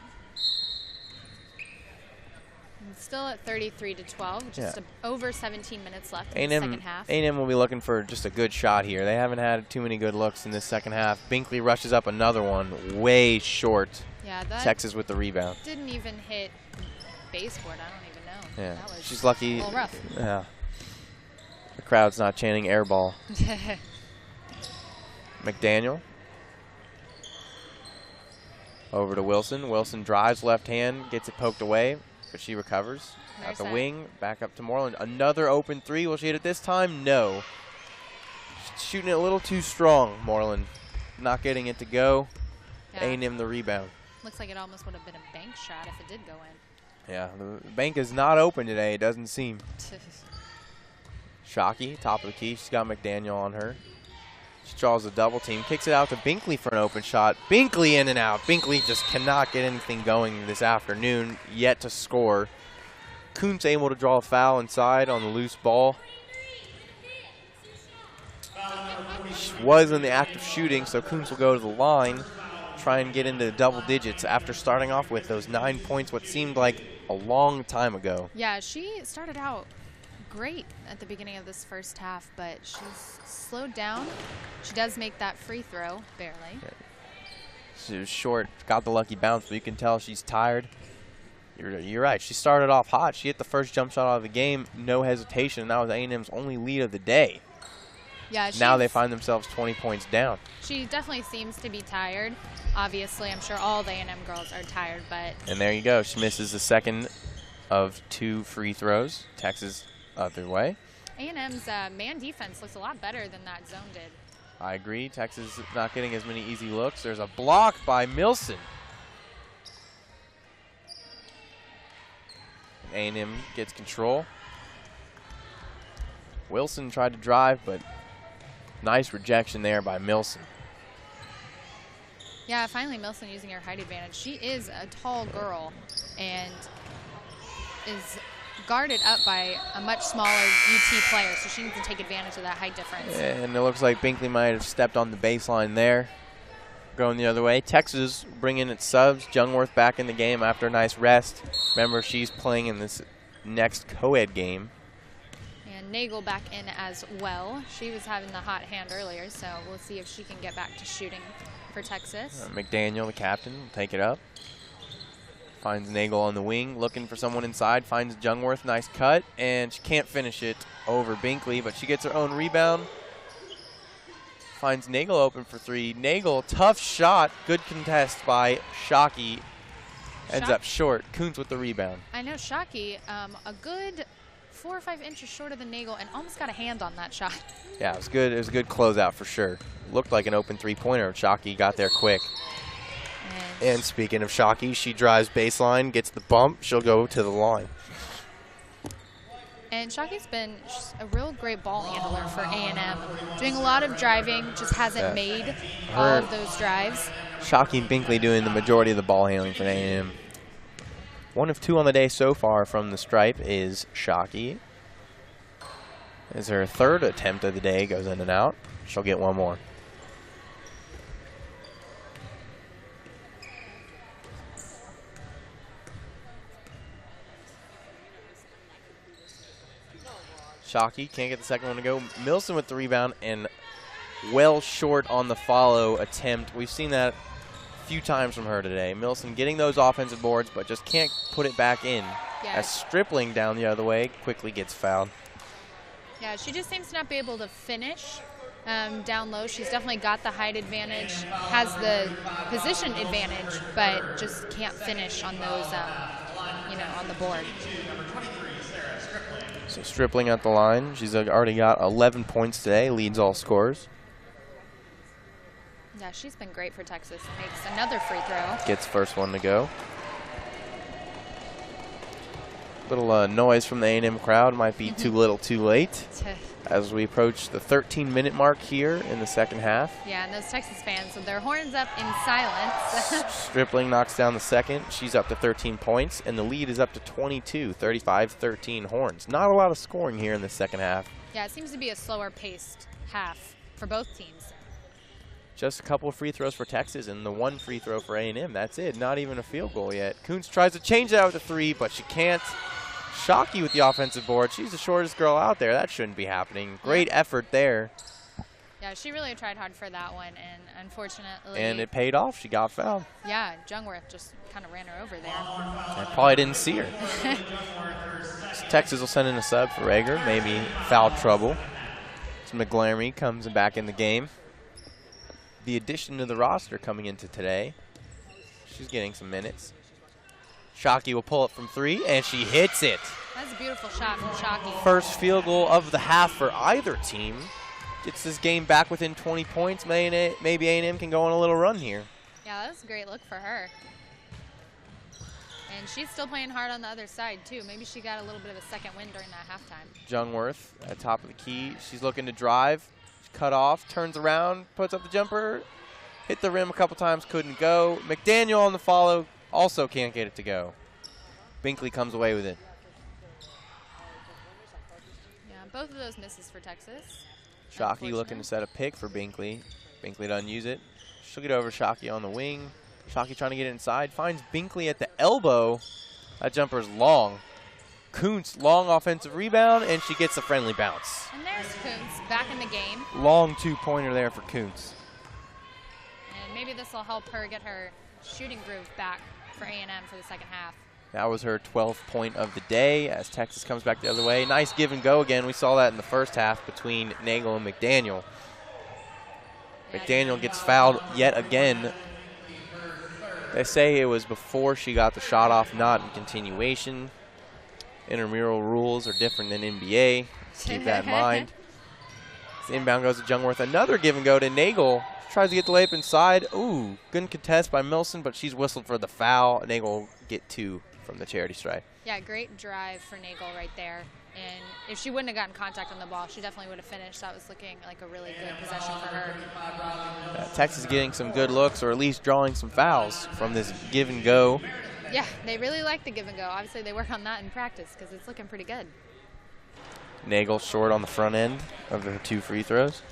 still at 33-12, just over 17 minutes left in the second half. A&M will be looking for just a good shot here. They haven't had too many good looks in this second half. Binkley rushes up another one, way short. Yeah, that Texas with the rebound. Didn't even hit baseboard. I don't even know. Yeah, That was she's lucky. A little rough. Yeah, the crowd's not chanting air ball. McDaniel over to Wilson. Wilson drives left hand, gets it poked away, but she recovers. At the wing, back up to Moreland. Another open three. Will she hit it this time? No. She's shooting it a little too strong, Moreland. Not getting it to go. Yeah. A&M the rebound. Looks like it almost would have been a bank shot if it did go in. Yeah, the bank is not open today, it doesn't seem. Shockey, top of the key. She's got McDaniel on her. She draws a double team, kicks it out to Binkley for an open shot. Binkley in and out. Binkley just cannot get anything going this afternoon, yet to score. Kuntz able to draw a foul inside on the loose ball. She was in the act of shooting, so Kuntz will go to the line, try and get into double digits after starting off with those 9 points, what seemed like a long time ago. Yeah, she started out great at the beginning of this first half, but she's slowed down. She does make that free throw, barely. Yeah. She was short, got the lucky bounce, but you can tell she's tired. You're right. She started off hot. She hit the first jump shot out of the game, no hesitation, and that was A&M's only lead of the day. Yeah, now they find themselves 20 points down. She definitely seems to be tired. Obviously, I'm sure all the A&M girls are tired, but... And there you go. She misses the second of 2 free throws. Texas other way. A&M's man defense looks a lot better than that zone did. I agree. Texas not getting as many easy looks. There's a block by Milson. A&M gets control. Wilson tried to drive, but nice rejection there by Milson. Yeah, finally Milson using her height advantage. She is a tall girl and is guarded up by a much smaller UT player, so she needs to take advantage of that height difference. And it looks like Binkley might have stepped on the baseline there. Going the other way. Texas bringing its subs. Jungworth back in the game after a nice rest. Remember, she's playing in this next co-ed game. And Nagel back in as well. She was having the hot hand earlier, so we'll see if she can get back to shooting for Texas. McDaniel, the captain, will take it up. Finds Nagel on the wing, looking for someone inside. Finds Jungworth, nice cut, and she can't finish it over Binkley, but she gets her own rebound. Finds Nagel open for 3. Nagel, tough shot. Good contest by Shockey. Ends up short. Kuntz with the rebound. I know Shockey, a good 4 or 5 inches shorter than Nagel, and almost got a hand on that shot. Yeah, it was good. It was a good closeout for sure. Looked like an open three-pointer. Shockey got there quick. And speaking of Shockey, she drives baseline, gets the bump. She'll go to the line. And Shockey's been just a real great ball handler for A&M. Doing a lot of driving, just hasn't made all of those drives. Shockey and Binkley doing the majority of the ball handling for A&M. 1 of 2 on the day so far from the stripe is Shockey. As her 3rd attempt of the day goes in and out. She'll get 1 more. Shockey can't get the second one to go. Milson with the rebound and well short on the follow attempt. We've seen that a few times from her today. Milson getting those offensive boards, but just can't put it back in. Yeah. As Stripling down the other way quickly gets fouled. Yeah, she just seems to not be able to finish down low. She's definitely got the height advantage, has the position advantage, but just can't finish on those, on the board. So Stripling at the line. She's already got 11 points today, leads all scorers. Yeah, she's been great for Texas. Makes another free throw. Gets first one to go. Little noise from the A&M crowd. Might be too little too late as we approach the 13-minute mark here in the second half. Yeah, and those Texas fans with their horns up in silence. Stripling knocks down the second. She's up to 13 points, and the lead is up to 22, 35-13 Horns. Not a lot of scoring here in the second half. Yeah, it seems to be a slower-paced half for both teams. Just a couple of free throws for Texas and the one free throw for A&M. That's it. Not even a field goal yet. Kuntz tries to change that with a three, but she can't. Shockey with the offensive board. She's the shortest girl out there. That shouldn't be happening. Great effort there. Yeah, she really tried hard for that one, and unfortunately. And it paid off. She got fouled. Yeah, Jungwirth just kind of ran her over there. I probably didn't see her. So Texas will send in a sub for Rager. Maybe foul trouble. So McGlarmy comes back in the game. The addition to the roster coming into today. She's getting some minutes. Shockey will pull it from three, and she hits it. That's a beautiful shot from Shockey. First field goal of the half for either team. Gets this game back within 20 points. Maybe A&M can go on a little run here. Yeah, that was a great look for her. And she's still playing hard on the other side, too. Maybe she got a little bit of a second win during that halftime. Jungwirth at top of the key. She's looking to drive. Cut off, turns around, puts up the jumper. Hit the rim a couple times, couldn't go. McDaniel on the follow. Also can't get it to go. Binkley comes away with it. Yeah, both of those misses for Texas. Shockey looking to set a pick for Binkley. Binkley doesn't use it. She'll get over Shockey on the wing. Shockey trying to get it inside. Finds Binkley at the elbow. That jumper's long. Kuntz, long offensive rebound, and she gets a friendly bounce. And there's Kuntz back in the game. Long two-pointer there for Kuntz. And maybe this will help her get her shooting groove back for A&M for the second half. That was her 12th point of the day as Texas comes back the other way. Nice give and go again. We saw that in the first half between Nagel and McDaniel. Yeah, McDaniel gets fouled yet again. They say it was before she got the shot off, not in continuation. Intramural rules are different than NBA. Keep that in mind. The inbound goes to Jungwirth. Another give and go to Nagel. Tries to get the layup inside. Ooh, good contest by Milson, but she's whistled for the foul. Nagel will get two from the charity stripe. Yeah, great drive for Nagel right there. And if she wouldn't have gotten contact on the ball, she definitely would have finished. That was looking like a really good possession for her. Texas is getting some good looks, or at least drawing some fouls from this give and go. Yeah, they really like the give and go. Obviously, they work on that in practice because it's looking pretty good. Nagel short on the front end of her two free throws.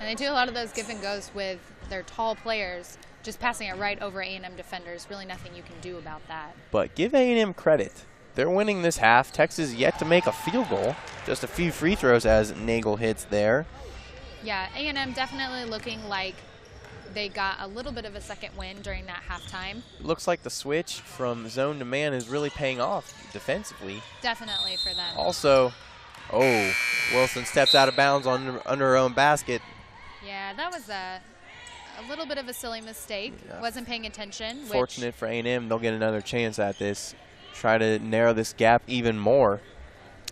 And they do a lot of those give and goes with their tall players, just passing it right over A&M defenders. Really nothing you can do about that. But give A&M credit. They're winning this half. Texas yet to make a field goal. Just a few free throws as Nagel hits there. Yeah, A&M definitely looking like they got a little bit of a second win during that halftime. Looks like the switch from zone to man is really paying off defensively. Definitely for them. Also, oh, Wilson steps out of bounds under her own basket. Yeah, that was a little bit of a silly mistake. Yeah. Wasn't paying attention. Fortunate for A&M, they'll get another chance at this. Try to narrow this gap even more.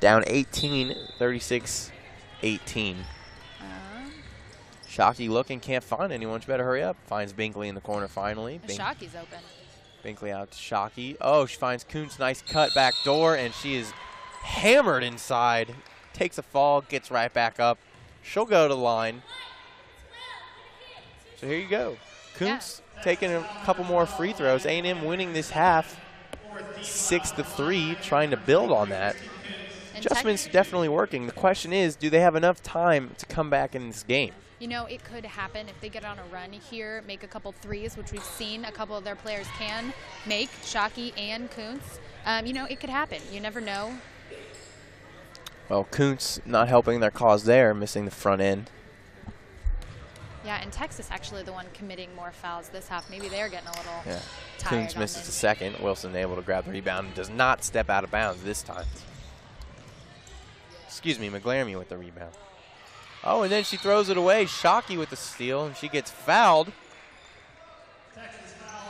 Down 18, 36-18. Shockey looking, can't find anyone. She better hurry up. Finds Binkley in the corner finally. Shockey's open. Binkley out to Shockey. Oh, she finds Kuntz. Nice cut back door, and she is hammered inside. Takes a fall, gets right back up. She'll go to the line. So here you go. Kuntz taking a couple more free throws. A&M winning this half 6-3, trying to build on that. Adjustments definitely working. The question is, do they have enough time to come back in this game? You know, it could happen if they get on a run here, make a couple threes, which we've seen a couple of their players can make, Shockey and Kuntz. You know, it could happen. You never know. Well, Kuntz not helping their cause there, missing the front end. Yeah, and Texas actually the one committing more fouls this half. Maybe they're getting a little tired. Kuntz misses the second. Wilson able to grab the rebound and does not step out of bounds this time. Excuse me, McGlarmy with the rebound. Oh, and then she throws it away. Shockey with the steal, and she gets fouled.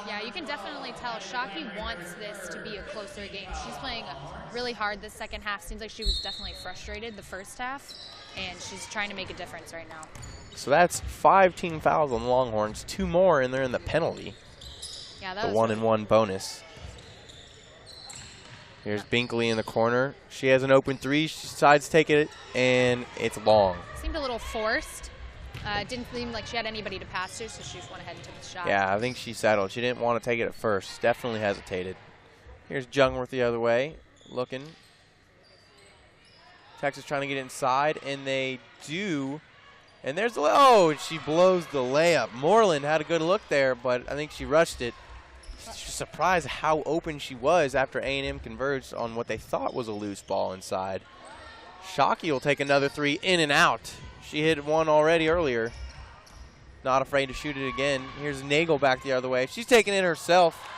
Yeah, you can definitely tell Shockey wants this to be a closer game. She's playing really hard this second half. Seems like she was definitely frustrated the first half, and she's trying to make a difference right now. So that's 5 team fouls on the Longhorns, 2 more, and they're in the penalty. Yeah, that The was 1-and-1 bonus. Here's Binkley in the corner. She has an open 3. She decides to take it, and it's long. seemed a little forced. It didn't seem like she had anybody to pass to, so she just went ahead and took the shot. Yeah, I think she settled. She didn't want to take it at first. Definitely hesitated. Here's Jungworth the other way, looking. Texas trying to get inside, and they do. And there's the, oh, she blows the layup. Moreland had a good look there, but I think she rushed it. Just surprised how open she was after A&M converged on what they thought was a loose ball inside. Shockey will take another 3 in and out. She hit one already earlier. Not afraid to shoot it again. Here's Nagel back the other way. She's taking it herself.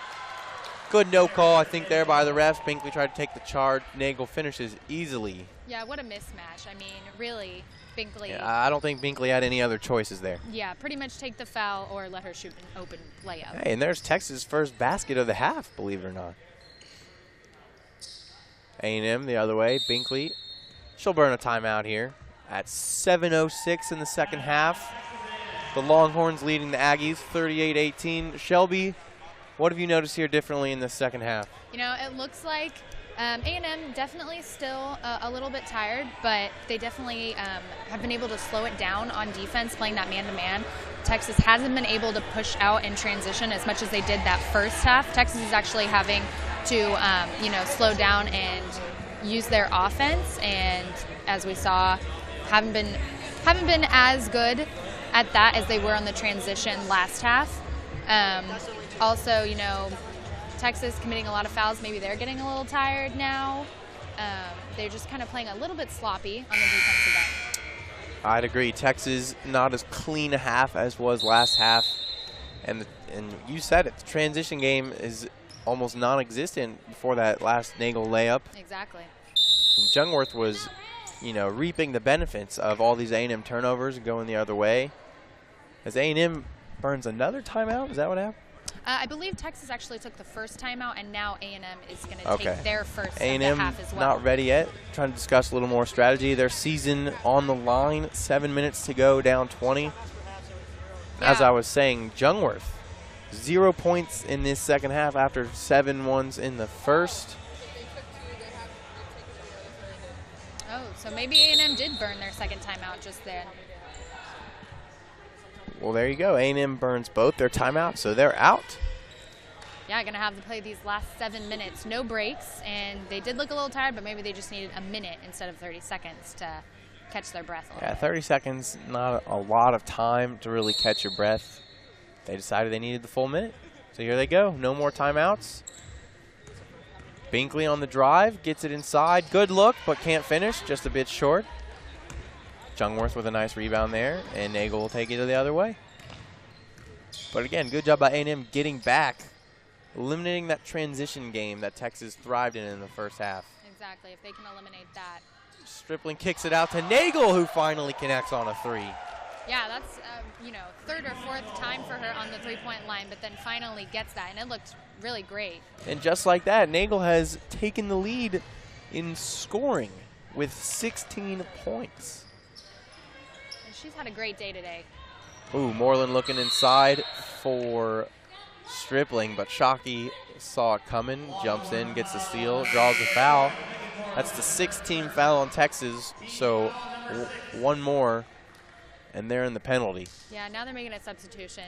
Good no call, I think, there by the refs. Binkley tried to take the charge. Nagel finishes easily. Yeah, what a mismatch. I mean, really, Binkley. Yeah, I don't think Binkley had any other choices there. Yeah, pretty much take the foul or let her shoot an open layup. Hey, and there's Texas' first basket of the half, believe it or not. A&M the other way. Binkley, she'll burn a timeout here at 7:06 in the second half. The Longhorns leading the Aggies 38-18. Shelby, what have you noticed here differently in the second half? You know, it looks like A&M definitely still a little bit tired, but they definitely have been able to slow it down on defense, playing that man-to-man. Texas hasn't been able to push out and transition as much as they did that first half. Texas is actually having to, you know, slow down and use their offense, and as we saw, haven't been as good at that as they were on the transition last half. Also, you know, Texas committing a lot of fouls. Maybe they're getting a little tired now. They're just kind of playing a little bit sloppy on the defensive end. I'd agree. Texas not as clean a half as was last half. And you said it, the transition game is almost non-existent before that last Nagel layup. Exactly. Jungworth was, you know, reaping the benefits of all these A&M turnovers and going the other way. As A&M burns another timeout, is that what happened? I believe Texas actually took the first timeout, and now A&M is going to take their first of the A&M half as well. not ready yet. Trying to discuss a little more strategy. Their season on the line. 7 minutes to go, down 20. As I was saying, Jungworth, 0 points in this second half after 7 ones in the first. Oh, so maybe A&M did burn their second timeout just then. Well, there you go. A&M burns both their timeouts, so they're out. Yeah, going to have to play these last 7 minutes. No breaks, and they did look a little tired, but maybe they just needed a minute instead of 30 seconds to catch their breath a little bit. 30 seconds, not a lot of time to really catch your breath. They decided they needed the full minute. So here they go. No more timeouts. Binkley on the drive, gets it inside. Good look, but can't finish, just a bit short. Jungworth with a nice rebound there, and Nagel will take it the other way. But again, good job by A&M getting back, eliminating that transition game that Texas thrived in the first half. Exactly, if they can eliminate that. Stripling kicks it out to Nagel, who finally connects on a 3. Yeah, that's, you know, third or fourth time for her on the three-point line, but then finally gets that, and it looked really great. And just like that, Nagel has taken the lead in scoring with 16 points. She's had a great day today. Ooh, Moreland looking inside for Stripling, but Shockey saw it coming, jumps in, gets the steal, draws the foul. That's the 16th foul on Texas, so one more, and they're in the penalty. Yeah, now they're making a substitution.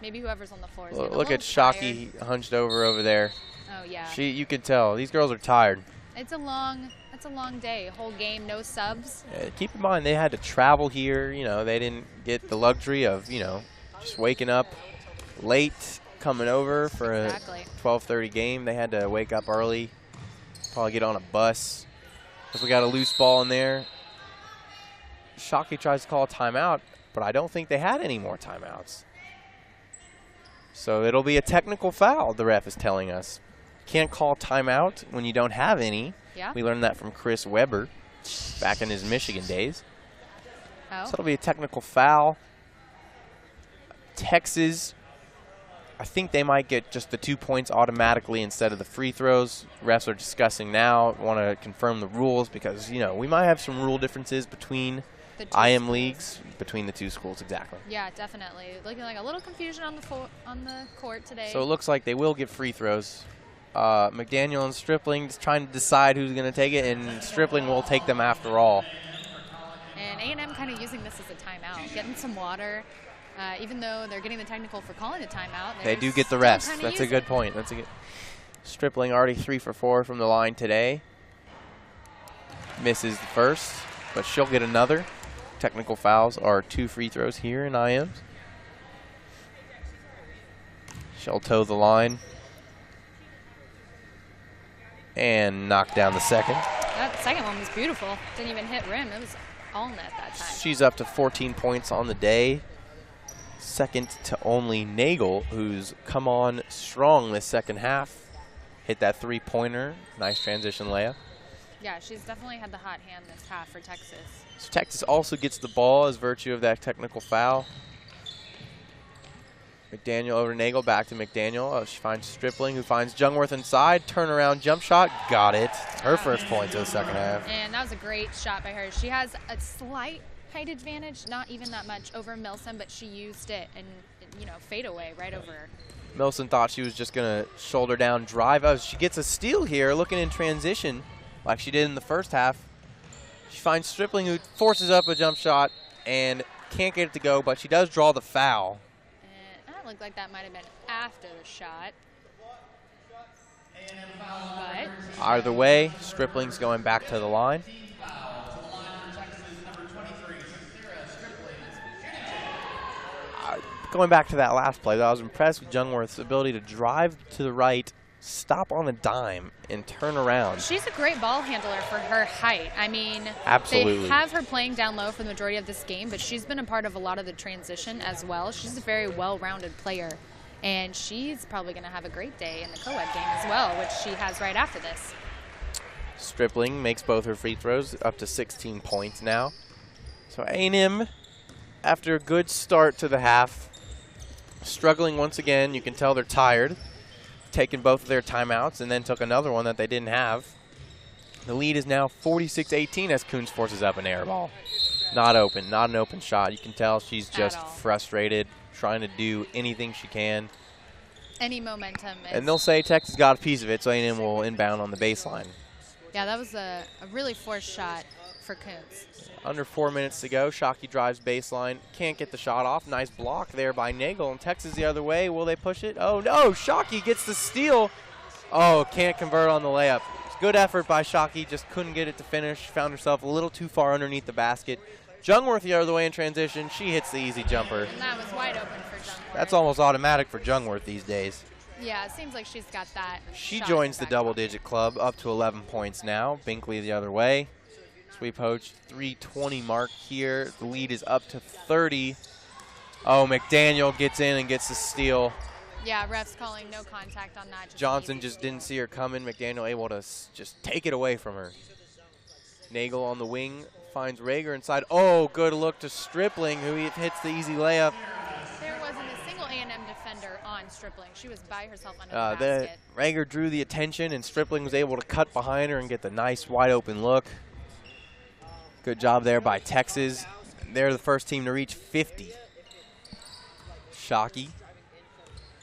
Maybe whoever's on the floor is Look at Shockey hunched over there. Oh, yeah. You can tell. These girls are tired. It's a long day. Whole game, no subs. Keep in mind, they had to travel here. You know, they didn't get the luxury of, you know, just waking up late, coming over for a 12:30 game. They had to wake up early, probably get on a bus. Because we got a loose ball in there. Shockey tries to call a timeout, but I don't think they had any more timeouts. So it'll be a technical foul, the ref is telling us. Can't call timeout when you don't have any. Yeah. We learned that from Chris Webber back in his Michigan days. Oh. So it'll be a technical foul. Texas, I think they might get just the 2 points automatically instead of the free throws. Refs are discussing now, want to confirm the rules because, you know, we might have some rule differences between the two IM schools. leagues between the two schools, exactly. Yeah, definitely. Looking like a little confusion on the court today. So it looks like they will get free throws. McDaniel and Stripling just trying to decide who's going to take it, and Stripling will take them after all. And A&M kind of using this as a timeout, getting some water. Even though they're getting the technical for calling the timeout, They do get the rest. That's a good point. That's a good. Stripling already 3 for 4 from the line today. Misses the first, but she'll get another. Technical fouls are 2 free throws here in IMs. She'll toe the line and knock down the second. That second one was beautiful. Didn't even hit rim. It was all net that time. She's up to 14 points on the day. Second to only Nagel, who's come on strong this second half. Hit that 3-pointer. Nice transition layup. Yeah, she's definitely had the hot hand this half for Texas. So Texas also gets the ball as virtue of that technical foul. McDaniel over to Nagel, back to McDaniel. Oh, she finds Stripling, who finds Jungworth inside. Turnaround jump shot, got it. Her first points of the second half. And that was a great shot by her. She has a slight height advantage, not even that much over Milson, but she used it and, fade away right over her. Milson thought she was just going to shoulder down drive. Oh, she gets a steal here, looking in transition like she did in the first half. She finds Stripling, who forces up a jump shot and can't get it to go, but she does draw the foul. And that looked like that might have been after the shot. But Either way, Stripling's going back to the line. Going back to that last play, I was impressed with Jungworth's ability to drive to the right, stop on a dime, and turn around. she's a great ball handler for her height. I mean, Absolutely. They have her playing down low for the majority of this game, but she's been a part of a lot of the transition as well. She's a very well-rounded player, and she's probably going to have a great day in the co-ed game as well, which she has right after this. Stripling makes both her free throws, up to 16 points now. So A&M, after a good start to the half, struggling once again. You can tell they're tired. Taking both of their timeouts and then took another one that they didn't have. The lead is now 46-18 as Coons forces up an air ball. Not open, not an open shot. You can tell she's just frustrated, trying to do anything she can. Any momentum. And they'll say Texas got a piece of it, so A&M will inbound on the baseline. Yeah, that was a really forced shot for Coons. Under 4 minutes to go. Shockey drives baseline. Can't get the shot off. Nice block there by Nagel. And Texas the other way. Will they push it? Oh, no. Shockey gets the steal. Oh, can't convert on the layup. Good effort by Shockey. Just couldn't get it to finish. Found herself a little too far underneath the basket. Jungworth the other way in transition. She hits the easy jumper. And that was wide open for Jungworth. That's almost automatic for Jungworth these days. Yeah, it seems like she's got that. She shot joins in the her back double-digit club, up to 11 points now. Binkley the other way. Sweep Hoach, 3:20 mark here. The lead is up to 30. Oh, McDaniel gets in and gets the steal. Yeah, refs calling no contact on that. Johnson just didn't see her coming. McDaniel able to just take it away from her. Nagel on the wing finds Rager inside. Oh, good look to Stripling, who hits the easy layup. There wasn't a single A&M defender on Stripling. She was by herself under the basket. Rager drew the attention, and Stripling was able to cut behind her and get the nice wide open look. Good job there by Texas. They're the first team to reach 50. Shockey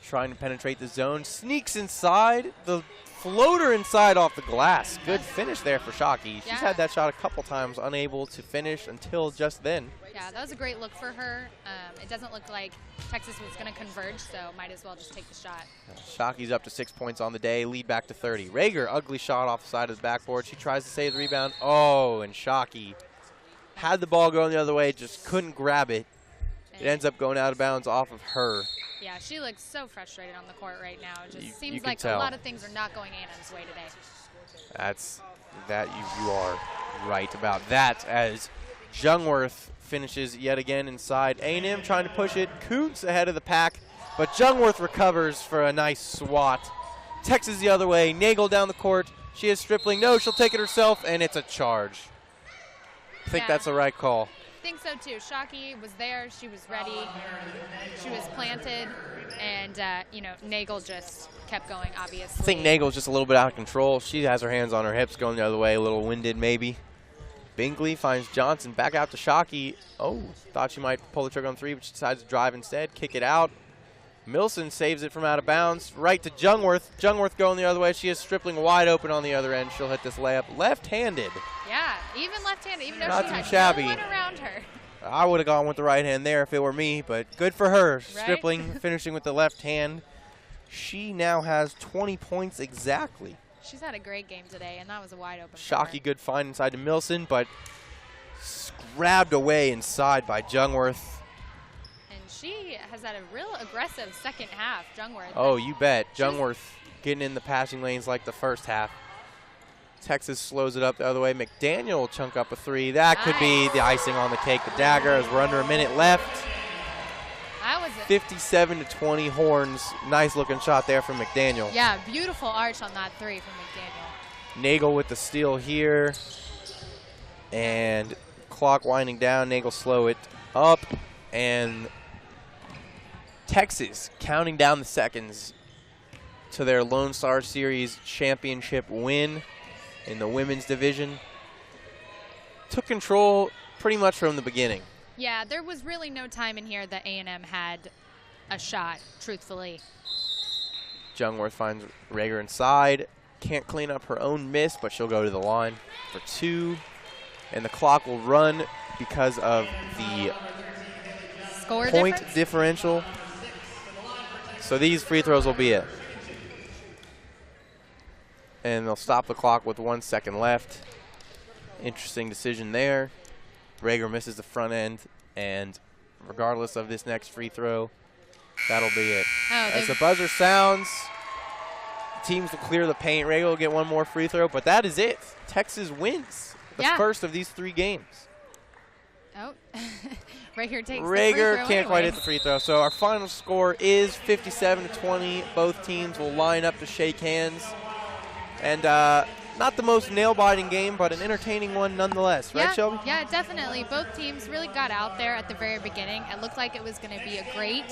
trying to penetrate the zone. Sneaks inside. The floater inside off the glass. Good finish there for Shockey. She's had that shot a couple times, unable to finish until just then. Yeah, that was a great look for her. It doesn't look like Texas was going to converge, so might as well just take the shot. Shockey's up to 6 points on the day, lead back to 30. Rager, ugly shot off the side of the backboard. She tries to save the rebound. Oh, and Shockey had the ball going the other way, just couldn't grab it. It ends up going out of bounds off of her. Yeah, she looks so frustrated on the court right now. It just You seems can like tell. a lot of things are not going A&M's way today. You are right about that, as Jungworth finishes yet again inside. A&M trying to push it. Coons ahead of the pack, but Jungworth recovers for a nice swat. Texas the other way. Nagel down the court. She has Stripling. No, she'll take it herself, and it's a charge. I think that's the right call. I think so too. Shockey was there. She was ready. She was planted. And, Nagel just kept going, obviously. I think Nagel's just a little bit out of control. She has her hands on her hips going the other way, a little winded maybe. Bingley finds Johnson back out to Shockey. Oh, thought she might pull the trigger on 3, but she decides to drive instead, kick it out. Milson saves it from out of bounds, right to Jungworth. Jungworth going the other way. She is Stripling wide open on the other end. She'll hit this layup left-handed. Yeah, even left-handed, even though Not she too had shabby. no one around her. I would have gone with the right hand there if it were me, but good for her. Right? Stripling finishing with the left hand. She now has 20 points exactly. She's had a great game today, and that was a wide open. Shockey, good find inside to Milson, but grabbed away inside by Jungworth. And she has had a real aggressive second half, Jungworth. Oh, you bet. Jungworth getting in the passing lanes like the first half. Texas slows it up the other way. McDaniel will chunk up a 3. That could be the icing on the cake. The dagger, as we're under a minute left. That was 57-20 Horns. Nice looking shot there from McDaniel. Yeah, beautiful arch on that 3 from McDaniel. Nagel with the steal here. And clock winding down. Nagel slow it up. And Texas counting down the seconds to their Lone Star Series championship win in the women's division. Took control pretty much from the beginning. Yeah, there was really no time in here that A&M had a shot, truthfully. Jungworth finds Rager inside. Can't clean up her own miss, but she'll go to the line for 2. And the clock will run because of the Score point difference? differential. So these free throws will be it. And they'll stop the clock with 1 second left. Interesting decision there. Rager misses the front end, and regardless of this next free throw, that'll be it. Oh, as the buzzer sounds, teams will clear the paint. Rager will get 1 more free throw, but that is it. Texas wins the first of these 3 games. Oh, Rager takes the free Rager throw can't quite hit anyways. the free throw. So our final score is 57-20. Both teams will line up to shake hands. And not the most nail-biting game, but an entertaining one nonetheless. Yeah, Right, Shelby? yeah, definitely. Both teams really got out there at the very beginning. It looked like it was going to be a great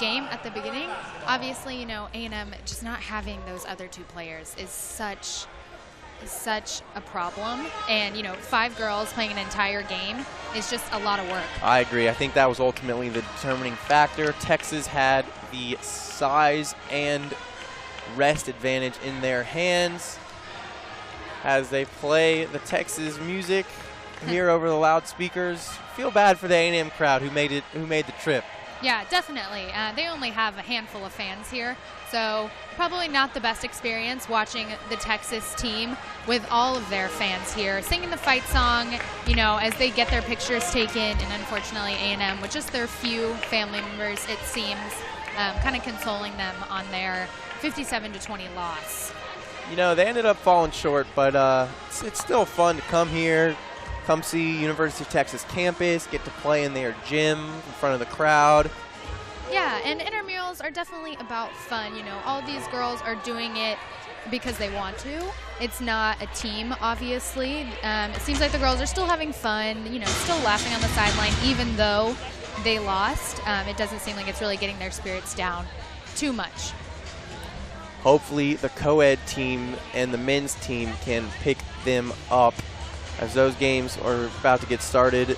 game at the beginning. Obviously, you know, A&M just not having those other 2 players is such a problem. And, you know, 5 girls playing an entire game is just a lot of work. I agree. I think that was ultimately the determining factor. Texas had the size and rest advantage in their hands as they play the Texas music here over the loudspeakers. Feel bad for the A&M crowd who made the trip. Yeah, definitely. They only have a handful of fans here, so probably not the best experience watching the Texas team with all of their fans here singing the fight song, you know, as they get their pictures taken, and unfortunately A&M with just their few family members, it seems, kind of consoling them on their 57-20 loss. You know, they ended up falling short, but it's still fun to come here, come see University of Texas campus, get to play in their gym in front of the crowd. Yeah, and intramurals are definitely about fun. You know, all these girls are doing it because they want to. It's not a team, obviously. It seems like the girls are still having fun, you know, still laughing on the sideline, even though they lost. It doesn't seem like it's really getting their spirits down too much. Hopefully the co-ed team and the men's team can pick them up as those games are about to get started.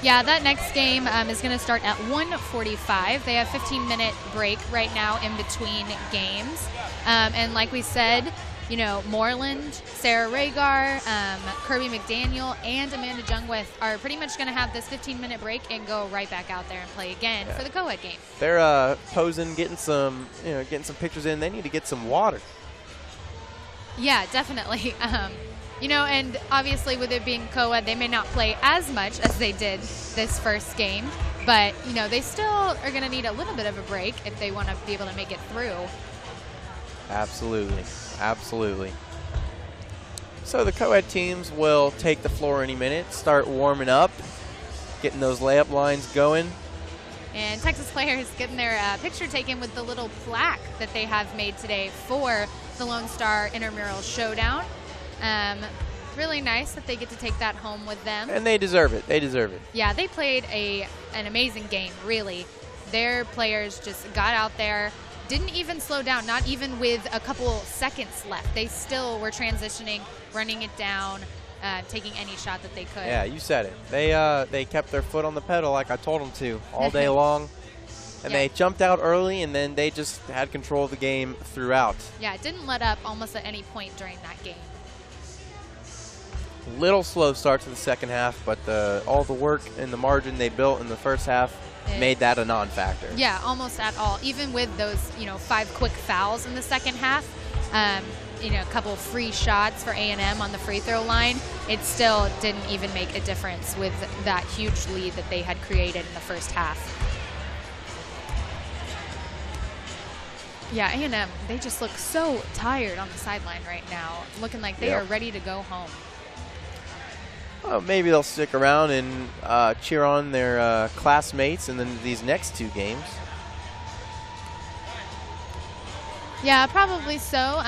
Yeah, that next game is going to start at 1:45. They have 15-minute break right now in between games. And like we said, you know, Moreland, Sarah Rhaegar, Kirby McDaniel, and Amanda Jungwith are pretty much going to have this 15-minute break and go right back out there and play again for the co-ed game. They're posing, getting some pictures in. They need to get some water. Yeah, definitely. You know, and obviously with it being co-ed, they may not play as much as they did this first game, but, you know, they still are going to need a little bit of a break if they want to be able to make it through. Absolutely. Absolutely. So the co-ed teams will take the floor any minute, start warming up, getting those layup lines going. And Texas players getting their picture taken with the little plaque that they have made today for the Lone Star Intramural Showdown. Really nice that they get to take that home with them. And they deserve it. They deserve it. Yeah, they played an amazing game, really. Their players just got out there didn't even slow down, not even with a couple seconds left. They still were transitioning, running it down, taking any shot that they could. Yeah, you said it. They kept their foot on the pedal like I told them to all day long. And they jumped out early, and then they just had control of the game throughout. Yeah, it didn't let up almost at any point during that game. Little slow start to the second half, but all the work and the margin they built in the first half made that a non-factor. Yeah, almost at all. Even with those, 5 quick fouls in the second half, a couple free shots for A&M on the free throw line, it still didn't even make a difference with that huge lead that they had created in the first half. Yeah, A&M, they just look so tired on the sideline right now, looking like they are ready to go home. Well, maybe they'll stick around and cheer on their classmates in these next 2 games. Yeah, probably so.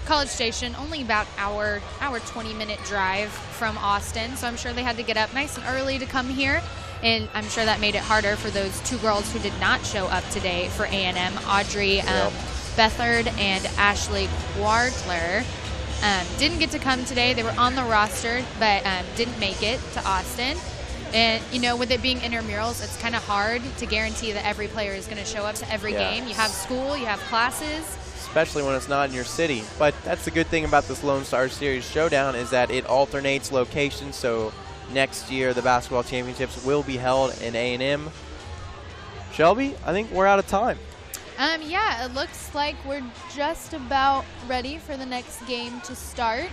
College Station, only about hour 20-minute drive from Austin, so I'm sure they had to get up nice and early to come here. And I'm sure that made it harder for those 2 girls who did not show up today for A&M, Audrey Bethard and Ashley Wardler. Didn't get to come today. They were on the roster, but didn't make it to Austin. And, with it being intramurals, it's kind of hard to guarantee that every player is going to show up to every game. You have school, you have classes. Especially when it's not in your city. But that's the good thing about this Lone Star Series Showdown is that it alternates locations. So next year, the basketball championships will be held in A&M. Shelby, I think we're out of time. Yeah, it looks like we're just about ready for the next game to start.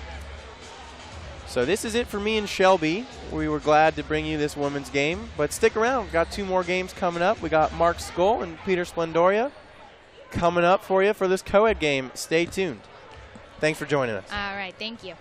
So this is it for me and Shelby. We were glad to bring you this women's game, but stick around. We've got 2 more games coming up. We got Mark Skull and Peter Splendoria coming up for you for this co-ed game. Stay tuned. Thanks for joining us. All right, thank you.